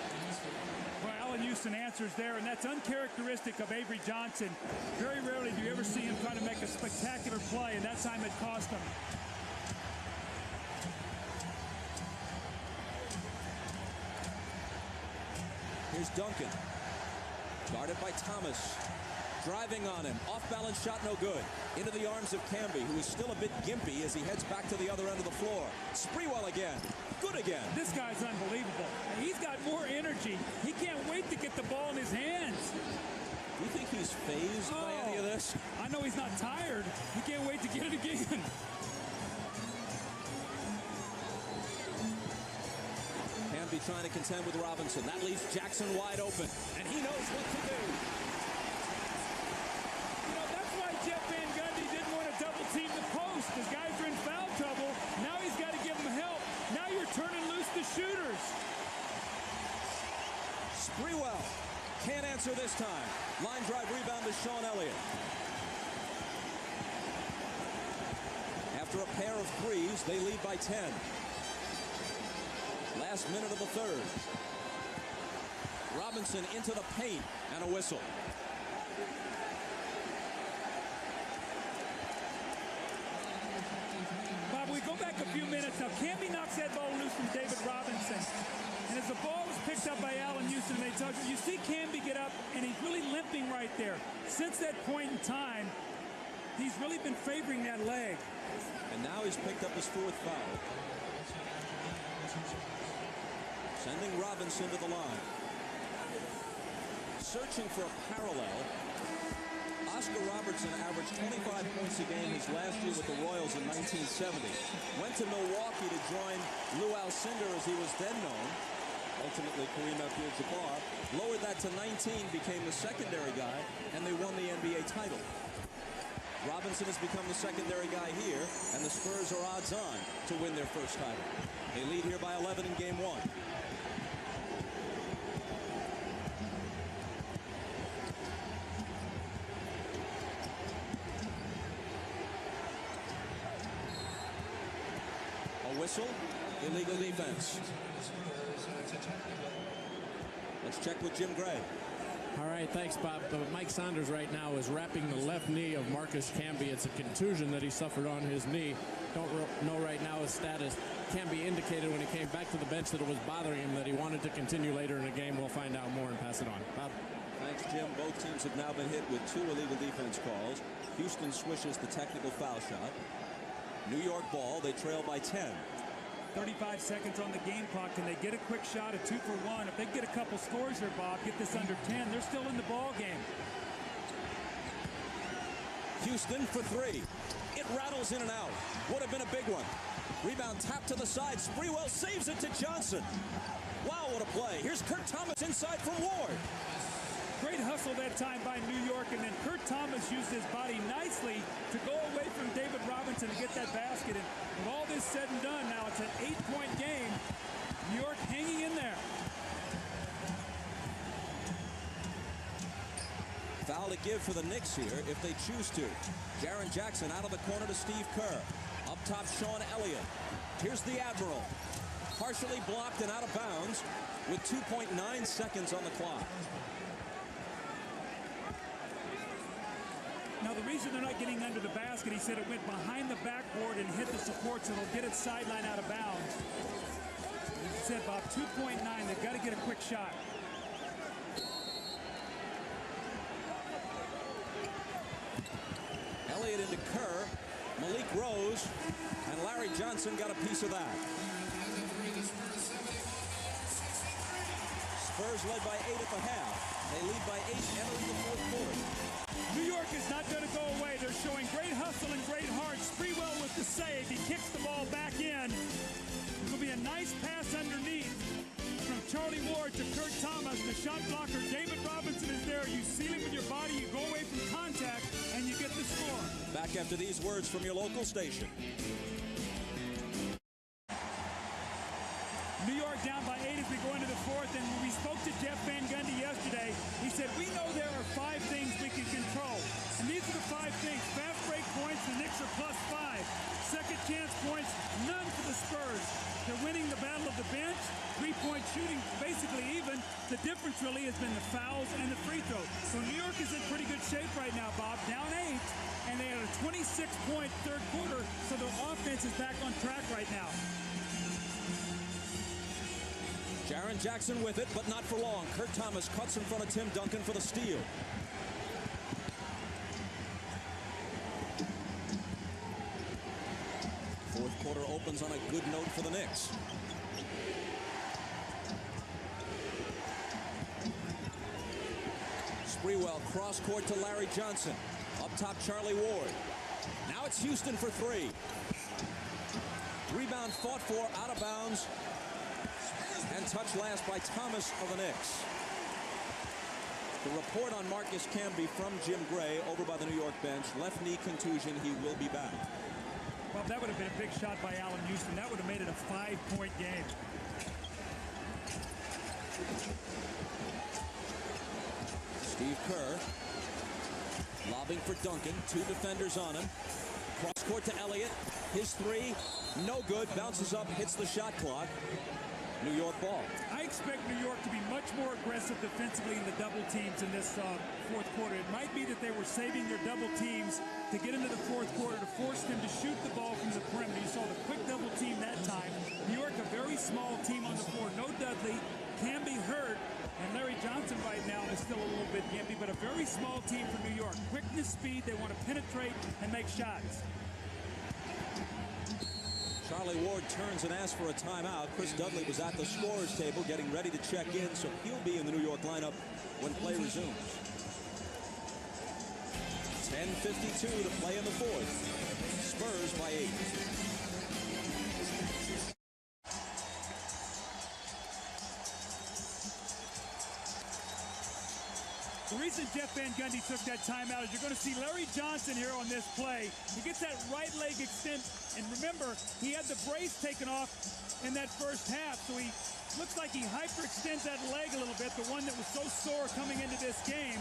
Well, Allen Houston answers there, and that's uncharacteristic of Avery Johnson. Very rarely do you ever see him trying to make a spectacular play, and that time it cost him. Here's Duncan. Guarded by Thomas. Driving on him. Off-balance shot, no good. Into the arms of Camby, who is still a bit gimpy as he heads back to the other end of the floor. Sprewell again. Good again. This guy's unbelievable. He's got more energy. He can't wait to get the ball in his hands. Do you think he's fazed by any of this? I know he's not tired. He can't wait to get it again. Camby trying to contend with Robinson. That leaves Jackson wide open, and he knows what to do. That's why Jeff Van Gundy didn't want to double team the post. His guys are in foul trouble. Now he's got to give them help. Now you're turning loose the shooters. Sprewell can't answer this time. Line drive rebound to Sean Elliott. After a pair of threes, they lead by 10. Last minute of the third. Robinson into the paint and a whistle. Bob, we go back a few minutes now. Camby knocks that ball loose from David Robinson. And as the ball was picked up by Allen Houston, they touch it. You see Camby get up, and he's really limping right there. Since that point in time, he's really been favoring that leg. And now he's picked up his 4th foul. Sending Robinson to the line. Searching for a parallel. Oscar Robertson averaged 25 points a game his last year with the Royals in 1970. Went to Milwaukee to join Lou Alcindor as he was then known. Ultimately, Kareem Abdul-Jabbar lowered that to 19, became the secondary guy, and they won the NBA title. Robinson has become the secondary guy here, and the Spurs are odds on to win their first title. They lead here by 11 in Game 1. Whistle, illegal defense. Let's check with Jim Gray. All right, thanks, Bob. Mike Saunders right now is wrapping the left knee of Marcus Camby. It's a contusion that he suffered on his knee. Don't know right now his status. Camby indicated when he came back to the bench that it was bothering him, that he wanted to continue later in the game. We'll find out more and pass it on. Bob? Thanks, Jim. Both teams have now been hit with 2 illegal defense calls. Houston swishes the technical foul shot. New York ball, they trail by 10. 35 seconds on the game clock. Can they get a quick shot, a 2 for 1? If they get a couple scores here, Bob, get this under 10, they're still in the ball game. Houston for 3. It rattles in and out. Would have been a big one. Rebound tapped to the side. Sprewell saves it to Johnson. Wow, what a play. Here's Kurt Thomas inside from Ward. Great hustle that time by New York, and then Kurt Thomas used his body nicely to go away from David Robinson to get that basket. And with all this said and done, now it's an 8-point game. New York hanging in there. Foul to give for the Knicks here if they choose to. Jaren Jackson out of the corner to Steve Kerr. Up top, Sean Elliott. Here's the Admiral. Partially blocked and out of bounds with 2.9 seconds on the clock. Now, the reason they're not getting under the basket, he said it went behind the backboard and hit the support, so they'll get it sideline out of bounds. He said about 2.9. They've got to get a quick shot. Elliott into Kerr. Malik Rose. And Larry Johnson got a piece of that. Spurs led by 8 at the half. They lead by 8 entering the fourth quarter. New York is not going to go away. They're showing great hustle and great heart. Sprewell with the save. He kicks the ball back in. It will be a nice pass underneath from Charlie Ward to Kurt Thomas. The shot blocker, David Robinson, is there. You seal him with your body. You go away from contact, and you get the score. Back after these words from your local station. New York down by 8 as we go into the fourth, and when we spoke to Jeff Van Gundy yesterday, he said, we know there are 5 things we can control. And these are the 5 things. Fast break points, the Knicks are +5. Second chance points, none for the Spurs. They're winning the battle of the bench. 3-point shooting basically even. The difference really has been the fouls and the free throws. So New York is in pretty good shape right now, Bob. Down 8, and they had a 26-point third quarter, so their offense is back on track right now. Jaren Jackson with it, but not for long. Kurt Thomas cuts in front of Tim Duncan for the steal. Fourth quarter opens on a good note for the Knicks. Sprewell cross court to Larry Johnson. Up top, Charlie Ward. Now it's Houston for 3. Rebound fought for, out of bounds. And touched last by Thomas of the Knicks. The report on Marcus Camby from Jim Gray over by the New York bench. Left knee contusion. He will be back. Well, that would have been a big shot by Allen Houston. That would have made it a 5-point game. Steve Kerr. Lobbing for Duncan. 2 defenders on him. Cross court to Elliott. His 3. No good. Bounces up. Hits the shot clock. New York ball. I expect New York to be much more aggressive defensively in the double teams in this fourth quarter. It might be that they were saving their double teams to get into the fourth quarter to force them to shoot the ball from the perimeter. You saw the quick double team that time. New York, a very small team on the floor. No Dudley, can be hurt, and Larry Johnson right now is still a little bit gimpy, but a very small team for New York. Quickness, speed, they want to penetrate and make shots. Charlie Ward turns and asks for a timeout. Chris Dudley was at the scorer's table getting ready to check in, so he'll be in the New York lineup when play resumes. 10:52 to play in the fourth. Spurs by 8. The reason Jeff Van Gundy took that timeout is you're going to see Larry Johnson here on this play. He gets that right leg extend, and remember, he had the brace taken off in that first half, so he looks like he hyperextends that leg a little bit, the one that was so sore coming into this game.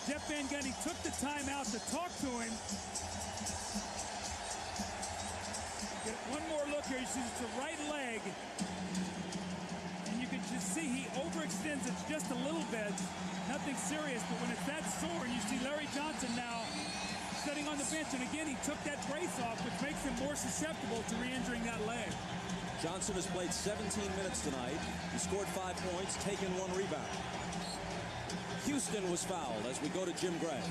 Jeff Van Gundy took the timeout to talk to him. Get one more look here. You see it's the right leg, and you can just see he overextends it just a little bit. Nothing serious, but when it's that sore, and you see Larry Johnson now sitting on the bench, and again, he took that brace off, which makes him more susceptible to re-injuring that leg. Johnson has played 17 minutes tonight. He scored 5 points, taken 1 rebound. Houston was fouled as we go to Jim Gray.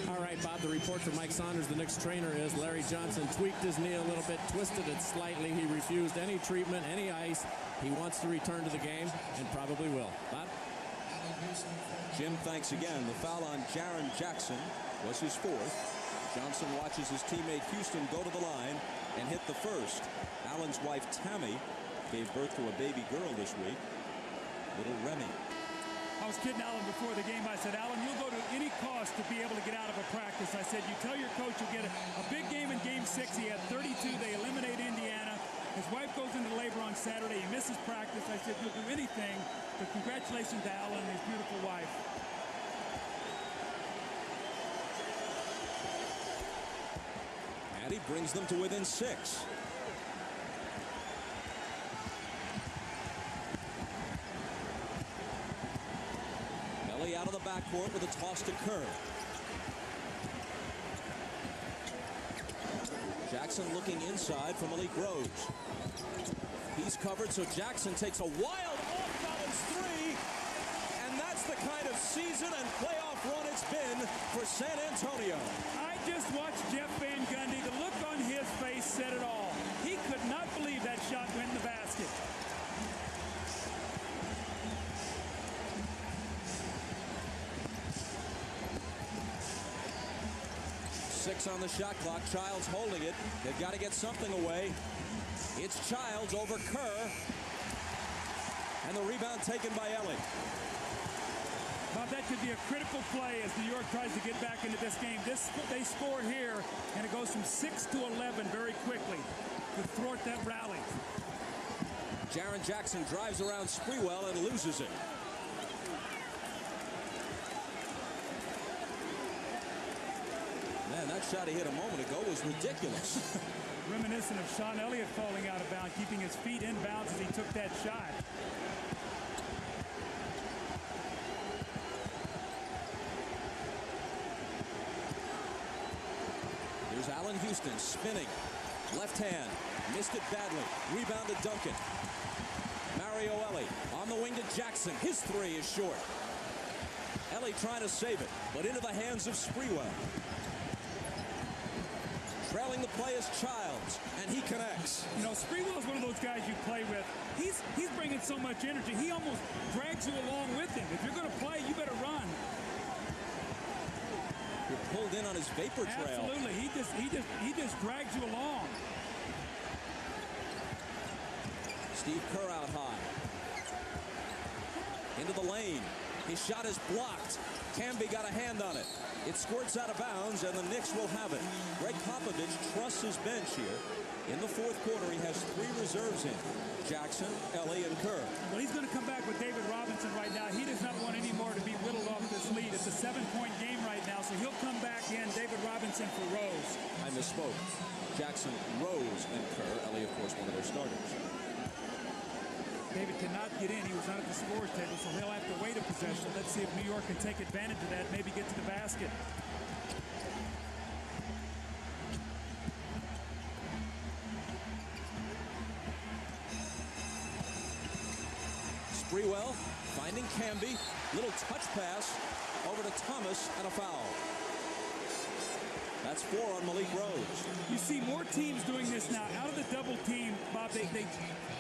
All right, Bob, the report from Mike Saunders, the Knicks trainer, is Larry Johnson tweaked his knee a little bit, twisted it slightly. He refused any treatment, any ice. He wants to return to the game and probably will. Bob? Jim thanks again. The foul on Jaren Jackson was his 4th. Johnson watches his teammate Houston go to the line and hit the first. Allen's wife Tammy gave birth to a baby girl this week, little Remy. How I was kidding Alan before the game. I said, Alan, you'll go to any cost to be able to get out of a practice. I said, you tell your coach you'll get a big game in Game 6. He had 32. They eliminate Indiana. His wife goes into labor on Saturday. He misses practice. I said, you'll do anything. But congratulations to Alan and his beautiful wife. And he brings them to within 6. Ellie out of the backcourt with a toss to Kerr. Jackson looking inside for Malik Rose. He's covered, so Jackson takes a wild off-balance three. And that's the kind of season and playoff run it's been for San Antonio. I just watched Jeff Van Gundy. The look on his face said it all. He could not believe that shot went in the basket. Six on the shot clock. Childs holding it. They've got to get something away. It's Childs over Kerr. And the rebound taken by Ellie. Bob, that could be a critical play as New York tries to get back into this game. They score here, and it goes from 6 to 11 very quickly to thwart that rally. Jaren Jackson drives around Sprewell and loses it. Man, that shot he hit a moment ago was ridiculous. Reminiscent of Sean Elliott falling out of bounds, keeping his feet in bounds as he took that shot. Here's Allen Houston spinning. Left hand. Missed it badly. Rebounded Duncan. Mario Ellie on the wing to Jackson. His three is short. Ellie trying to save it, but into the hands of Sprewell. Trailing the play is Childs, and he connects. You know, Sprewell is one of those guys you play with. He's bringing so much energy. He almost drags you along with him. If you're going to play, you better run. You're pulled in on his vapor trail. Absolutely. He just drags you along. Steve Kerr out high. Into the lane. His shot is blocked. Camby got a hand on it. It squirts out of bounds, and the Knicks will have it. Greg Popovich trusts his bench here. In the fourth quarter, he has 3 reserves in. Jackson, Ellie, and Kerr. Well, he's going to come back with David Robinson right now. He does not want any more to be whittled off this lead. It's a 7-point game right now, so he'll come back in. David Robinson for Rose. I misspoke. Jackson, Rose, and Kerr. Ellie, of course, one of their starters. David cannot get in. He was not at the scorer's table, so he'll have to wait a possession. Let's see if New York can take advantage of that, maybe get to the basket. Sprewell finding Camby. Little touch pass over to Thomas, and a foul. That's 4 on Malik Rose. You see more teams doing this now. Out of the double team, Bob, they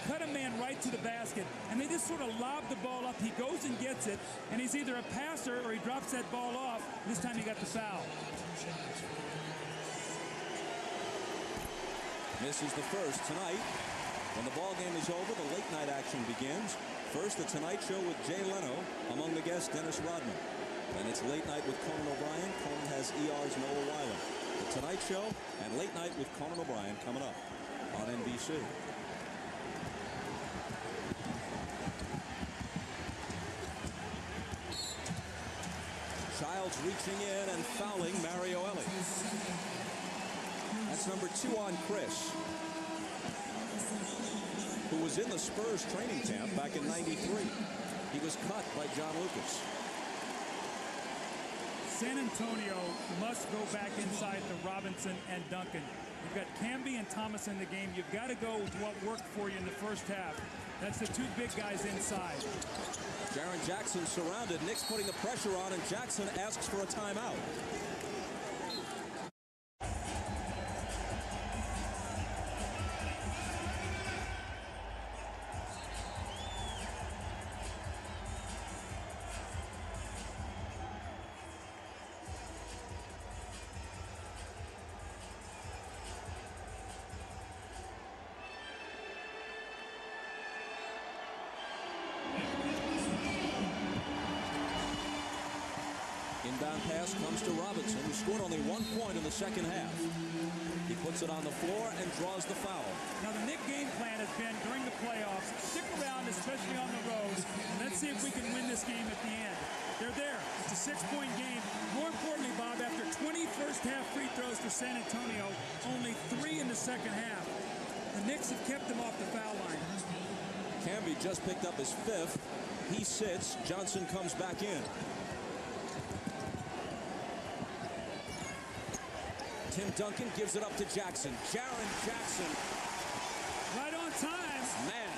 cut a man right to the basket, and they just sort of lob the ball up. He goes and gets it, and he's either a passer or he drops that ball off. This time he got the foul. Misses the first tonight. When the ball game is over, the late night action begins. First, the Tonight Show with Jay Leno. Among the guests, Dennis Rodman. Then it's Late Night with Conan O'Brien. Conan has ER's Noah Weiler. The Tonight Show and Late Night with Conan O'Brien coming up on NBC. Childs reaching in and fouling Mario Ellie. That's number 2 on Chris, who was in the Spurs training camp back in '93. He was cut by John Lucas. San Antonio must go back inside to Robinson and Duncan. You've got Camby and Thomas in the game. You've got to go with what worked for you in the first half. That's the 2 big guys inside. Jaren Jackson surrounded. Knicks putting the pressure on, and Jackson asks for a timeout. pass comes to Robinson, who scored only 1 point in the second half. He puts it on the floor and draws the foul. Now, the Knicks game plan has been during the playoffs, stick around, especially on the road, and let's see if we can win this game at the end. They're there. It's a 6-point game. More importantly, Bob, after 20 first-half free throws for San Antonio, only 3 in the second half. The Knicks have kept them off the foul line. Camby just picked up his 5th. He sits. Johnson comes back in. Tim Duncan gives it up to Jackson. Jaren Jackson. Right on time. Man.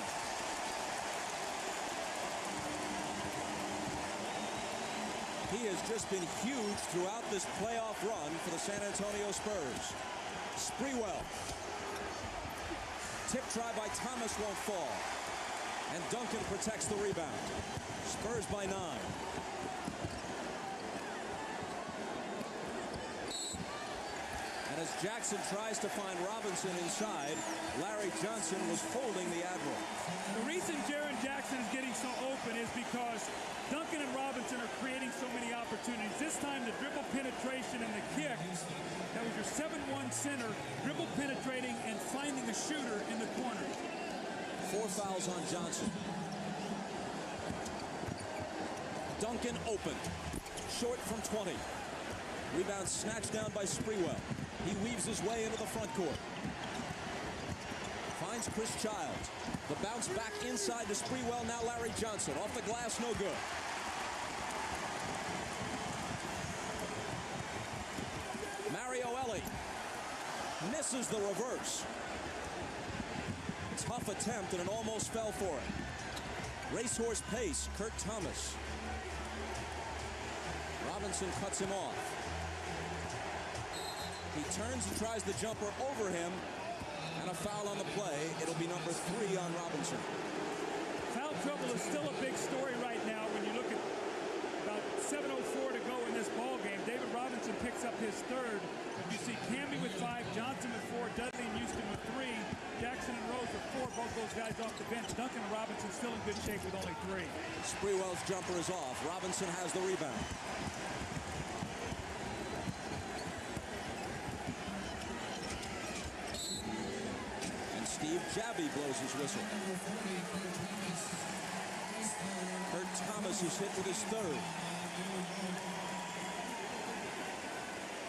He has just been huge throughout this playoff run for the San Antonio Spurs. Sprewell. Tip try by Thomas won't fall. And Duncan protects the rebound. Spurs by 9. And as Jackson tries to find Robinson inside, Larry Johnson was holding the Admiral. The reason Jaren Jackson is getting so open is because Duncan and Robinson are creating so many opportunities. This time, the dribble penetration and the kick. That was your 7-1 center, dribble penetrating and finding a shooter in the corner. 4 fouls on Johnson. Duncan open. Short from 20. Rebound snatched down by Sprewell. He weaves his way into the front court. Finds Chris Childs. The bounce back inside to Sprewell. Now Larry Johnson. Off the glass, no good. Mario Elie misses the reverse. Tough attempt, and it almost fell for it. Racehorse pace, Kurt Thomas. Robinson cuts him off. He turns and tries the jumper over him, and a foul on the play. It'll be number 3 on Robinson. Foul trouble is still a big story right now when you look at about 7:04 to go in this ball game. David Robinson picks up his 3rd. You see Camby with 5, Johnson with 4, Dudley and Houston with 3, Jackson and Rose with 4, both those guys off the bench. Duncan and Robinson still in good shape with only 3. Sprewell's jumper is off. Robinson has the rebound. And Steve Jabby blows his whistle. Kurt Thomas is hit with his 3rd.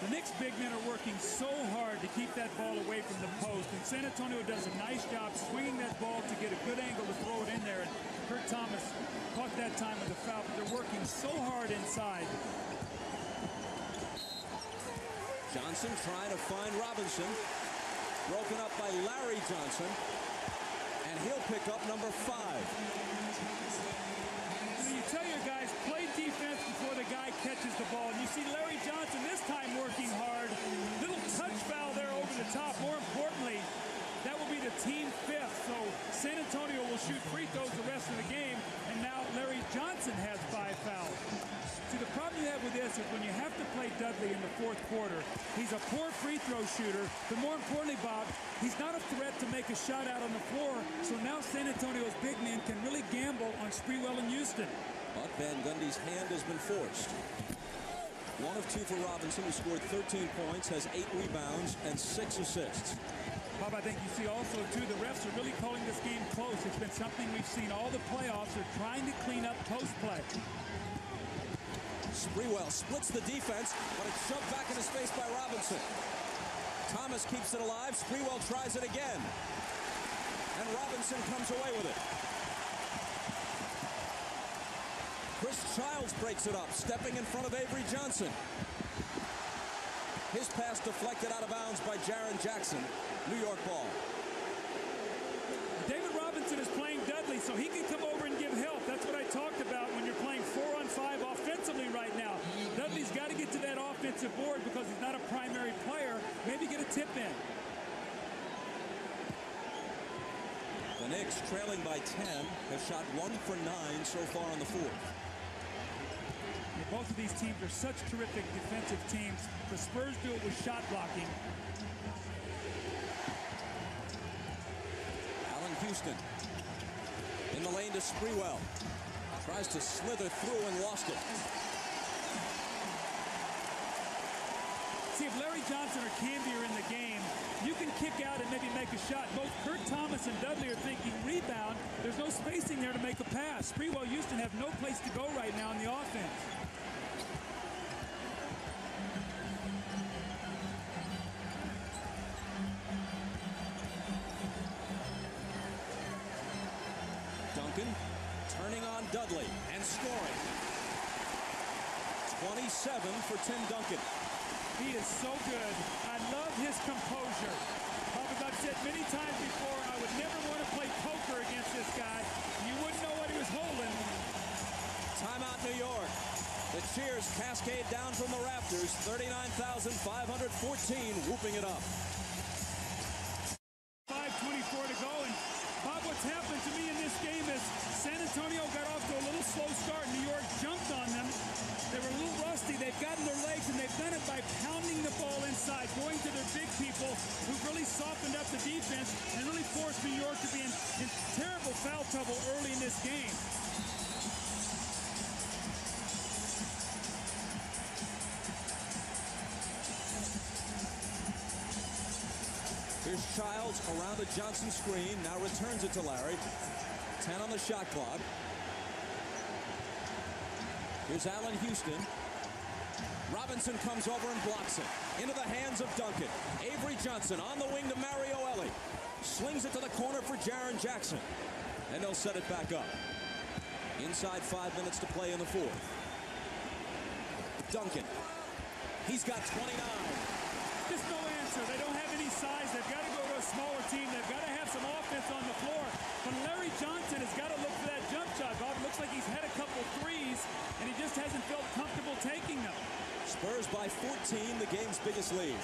The Knicks big men are working so hard to keep that ball away from the post, and San Antonio does a nice job swinging that ball to get a good angle to throw it in there. And Kurt Thomas caught that time with the foul, but they're working so hard inside. Johnson trying to find Robinson. Broken up by Larry Johnson. And he'll pick up number 5. You tell your guys, play defense before the guy catches the ball. And you see Larry Johnson this time working hard. Little touch foul there over the top. More importantly, that will be the team 5th. So San Antonio will shoot free throws the rest of the game. And now Larry Johnson has 5 fouls. See, the problem you have with this is when you have to play Dudley in the 4th quarter, he's a poor free throw shooter. But more importantly, Bob, he's not a threat to make a shot out on the floor. So now San Antonio's big men can really gamble on Sprewell and Houston. But Van Gundy's hand has been forced. 1 of 2 for Robinson, who scored 13 points, has 8 rebounds and 6 assists. Bob, I think you see also, too, the refs are really calling this game close. It's been something we've seen all the playoffs. They're trying to clean up post play. Sprewell splits the defense, but it's shoved back into space by Robinson. Thomas keeps it alive. Sprewell tries it again. And Robinson comes away with it. Chris Childs breaks it up, stepping in front of Avery Johnson. His pass deflected out of bounds by Jaren Jackson. New York ball. David Robinson is playing Dudley, so he can come over and give help. That's what I talked about when you're playing 4-on-5 offensively right now. Dudley's got to get to that offensive board because he's not a primary player. Maybe get a tip in. The Knicks, trailing by 10, have shot 1 for 9 so far on the 4th. Both of these teams are such terrific defensive teams. The Spurs do it with shot blocking. Allen Houston in the lane to Sprewell. Tries to slither through and lost it. See, if Larry Johnson or Canby are in the game, you can kick out and maybe make a shot. Both Kurt Thomas and Dudley are thinking rebound. There's no spacing there to make a pass. Sprewell Houston have no place to go right now in the offense. Duncan turning on Dudley and scoring. 27 for Tim Duncan. He is so good. I love his composure. I've said many times before, I would never want to play poker against this guy. You wouldn't know what he was holding. Timeout, New York. The cheers cascade down from the rafters. 39,514 whooping it up. 5:24 to go, and Bob, what's happened to me in this game is San Antonio got off to a little slow start. New York jumped on them. They were a little rusty. They've gotten their legs, and they've done it by pounding the ball inside, going to their big people who've really softened up the defense and really forced New York to be in terrible foul trouble early in this game. Here's Childs around the Johnson screen. Now returns it to Larry. 10 on the shot clock. Here's Allen Houston. Robinson comes over and blocks it. Into the hands of Duncan. Avery Johnson on the wing to Mario Elie. Slings it to the corner for Jaren Jackson. And they'll set it back up. Inside 5 minutes to play in the fourth. Duncan. He's got 29. Just no answer. They don't have any size. They've got to go to a smaller team. They've got to have some offense on the floor. But Larry Johnson has got to look for that jump shot, Bob. It looks like he's had a couple threes, and he just hasn't felt comfortable taking them. Spurs by 14, the game's biggest lead.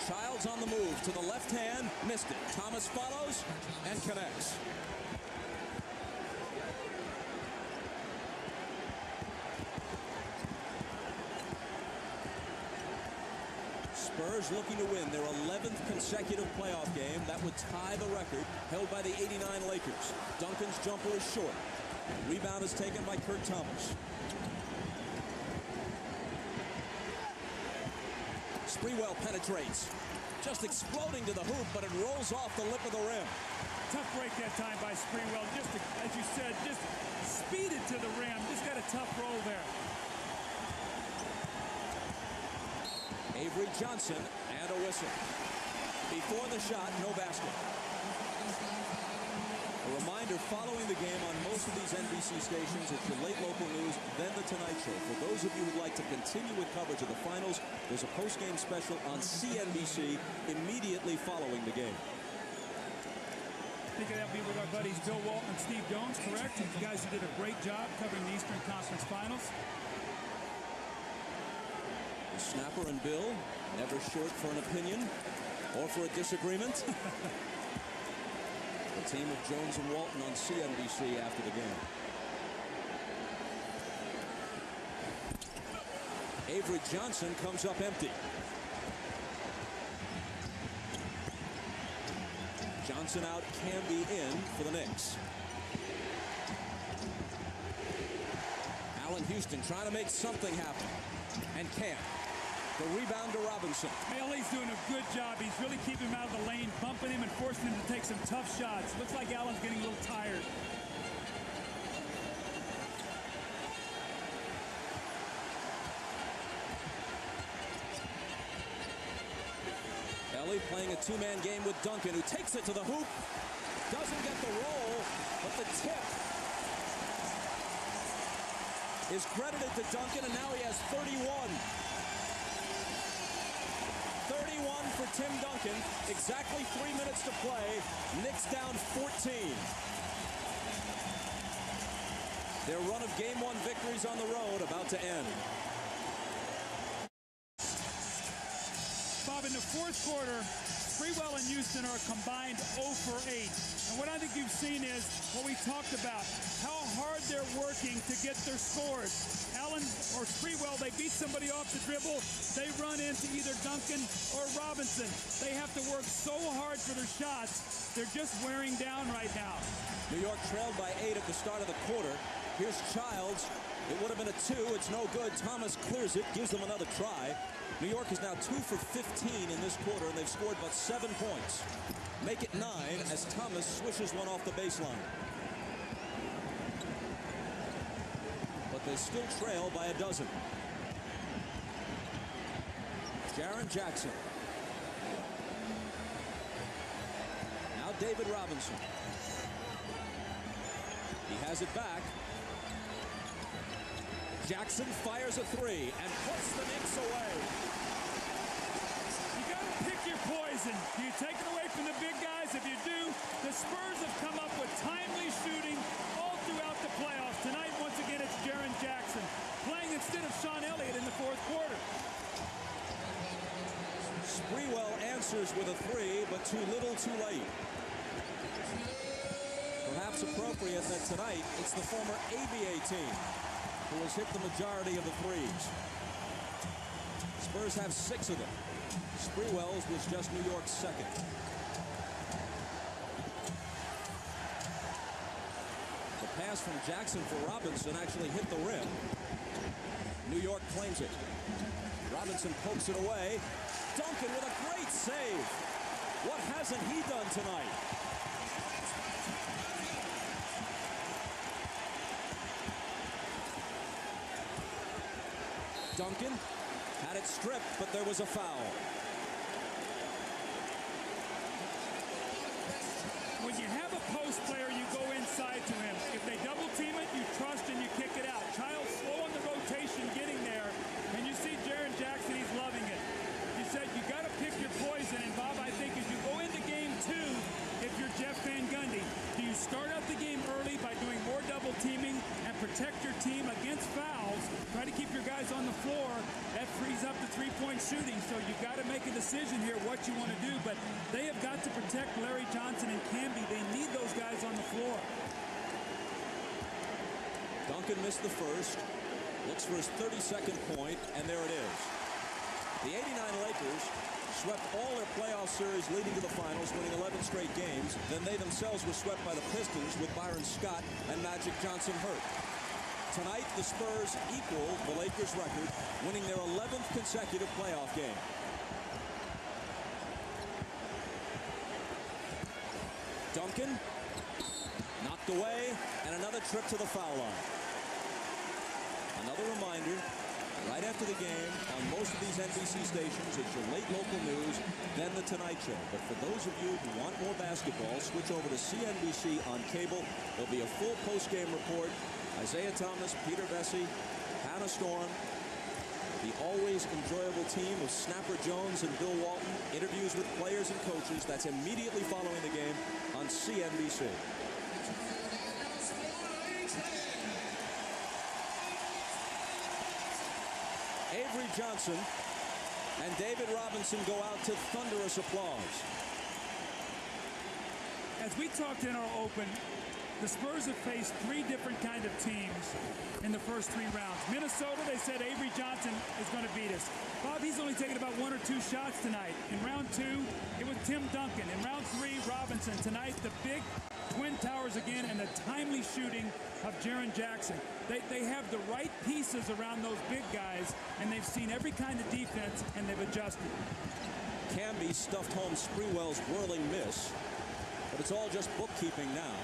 Childs on the move to the left hand, missed it. Thomas follows and connects. Spurs looking to win their 11th consecutive playoff game. That would tie the record held by the '89 Lakers. Duncan's jumper is short. Rebound is taken by Kurt Thomas. Sprewell penetrates. Just exploding to the hoop, but it rolls off the lip of the rim. Tough break that time by Sprewell. Just, as you said, just speeded to the rim. Just got a tough roll there. Avery Johnson and a whistle. Before the shot, no basket. A reminder, following the game on most of these NBC stations, it's your late local news, then the Tonight Show. For those of you who'd like to continue with coverage of the finals, there's a post-game special on CNBC immediately following the game. I think that'll be with our buddies Bill Walton and Steve Jones, correct? You guys who did a great job covering the Eastern Conference Finals. The snapper and Bill, never short for an opinion or for a disagreement. The team of Jones and Walton on CNBC after the game. Avery Johnson comes up empty. Johnson out, Canby in for the Knicks. Allen Houston trying to make something happen. And can't. The rebound to Robinson. Bailey's doing a good job. He's really keeping him out of the lane, bumping him and forcing him to take some tough shots. Looks like Allen's getting a little tired. Elie playing a two-man game with Duncan, who takes it to the hoop. Doesn't get the roll, but the tip is credited to Duncan, and now he has 31. 31 for Tim Duncan. Exactly 3 minutes to play. Knicks down 14. Their run of Game 1 victories on the road about to end. Bob, in the fourth quarter, Sprewell and Houston are combined 0 for 8. And what I think you've seen is what we talked about, how hard they're working to get their scores. Allen or Sprewell, they beat somebody off the dribble. They run into either Duncan or Robinson. They have to work so hard for their shots. They're just wearing down right now. New York trailed by 8 at the start of the quarter. Here's Childs. It would have been a 2. It's no good. Thomas clears it, gives them another try. New York is now 2 for 15 in this quarter, and they've scored but 7 points. Make it 9 as Thomas swishes one off the baseline. But they still trail by a dozen. Jaren Jackson. Now David Robinson. He has it back. Jackson fires a 3 and puts the Knicks away. You got to pick your poison. Do you take it away from the big guys? If you do, the Spurs have come up with timely shooting all throughout the playoffs. Tonight, once again, it's Jaren Jackson playing instead of Sean Elliott in the fourth quarter. Sprewell answers with a 3, but too little, too late. Perhaps appropriate that tonight it's the former ABA team who has hit the majority of the threes. Spurs have 6 of them. Sprewell's was just New York's second. The pass from Jackson for Robinson actually hit the rim. New York claims it. Robinson pokes it away. Duncan with a great save. What hasn't he done tonight? Duncan had it stripped, but there was a foul. When you have a post player, you go inside to him. If they double team it, you trust and you kick it out. Childs slow on the rotation getting there, and you see Jaren Jackson, he's loving it. You said you got to pick your poison, and Bob, I think as you go into game 2, if you're Jeff Van Gundy, do you start out the game early by doing more double teaming and protect your team against fouls, try to keep your guys on the floor? That frees up the three-point shooting, so you've got to make a decision here what you want to do, but they have got to protect Larry Johnson and Camby. They need those guys on the floor. Duncan missed the first, looks for his 32nd point, and there it is. The 89 Lakers swept all their playoff series leading to the finals, winning 11 straight games. Then they themselves were swept by the Pistons with Byron Scott and Magic Johnson hurt. Tonight, the Spurs equal the Lakers' record, winning their 11th consecutive playoff game. Duncan knocked away, and another trip to the foul line. Another reminder, right after the game, on most of these NBC stations, it's your late local news, then the Tonight Show. But for those of you who want more basketball, switch over to CNBC on cable. There'll be a full post-game report. Isaiah Thomas, Peter Vesey, Hannah Storm, the always enjoyable team of Snapper Jones and Bill Walton, interviews with players and coaches. That's immediately following the game on CNBC. Avery Johnson and David Robinson go out to thunderous applause. As we talked in our open, the Spurs have faced 3 different kind of teams in the first 3 rounds. Minnesota, they said Avery Johnson is going to beat us. Bob, he's only taken about 1 or 2 shots tonight. In round 2, it was Tim Duncan. In round 3, Robinson. Tonight, the big Twin Towers again and the timely shooting of Jaren Jackson. They have the right pieces around those big guys, and they've seen every kind of defense, and they've adjusted. Camby stuffed home Sprewell's whirling miss, but it's all just bookkeeping now.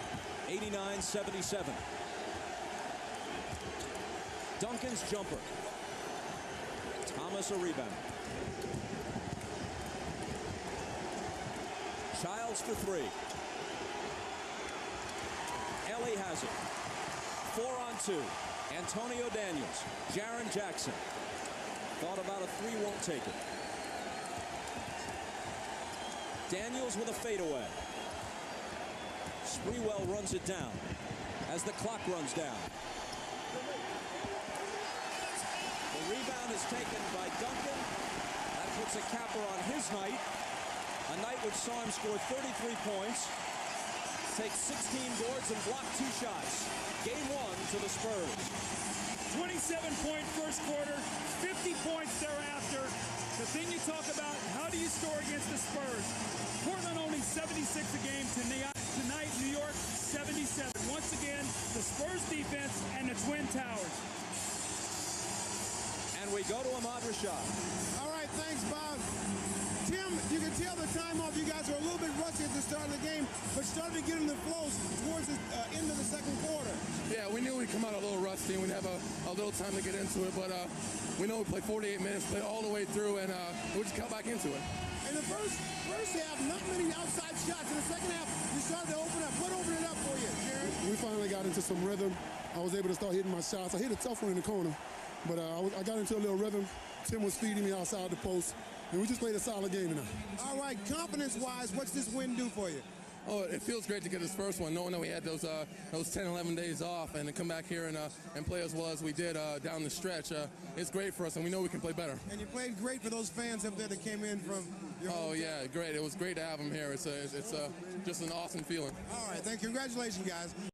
89-77. Duncan's jumper. Thomas a rebound. Childs for 3. Ellie has it. 4-on-2. Antonio Daniels. Jaren Jackson. Thought about a 3, won't take it. Daniels with a fadeaway. Sprewell runs it down as the clock runs down. The rebound is taken by Duncan. That puts a capper on his night. A night which saw him score 33 points, take 16 boards, and block 2 shots. Game 1 to the Spurs. 27-point first quarter, 50 points thereafter. The thing you talk about, how do you score against the Spurs? Portland only 76 a game. Tonight, New York 77. Once again, the Spurs defense and the Twin Towers. And we go to Ahmad Rashad. All right, thanks, Bob. Tim, you can tell the time off. You guys were a little bit rusty at the start of the game, but started to get in the flow towards the end of the second quarter. Yeah, we knew we'd come out a little rusty and we'd have a little time to get into it, but we know we played 48 minutes, played all the way through, and we just got back into it. In the first half, not many outside shots. In the second half, you started to open up. What opened it up for you, Jaron? We finally got into some rhythm. I was able to start hitting my shots. I hit a tough one in the corner, but I got into a little rhythm. Tim was feeding me outside the post, and we just played a solid game tonight. All right, confidence-wise, what's this win do for you? Oh, it feels great to get this first one, knowing that we had those 10, 11 days off, and to come back here and play as well as we did down the stretch. It's great for us, and we know we can play better. And you played great for those fans up there that came in from your hometown. Yeah, great. It was great to have them here. It's just an awesome feeling. All right, congratulations, guys.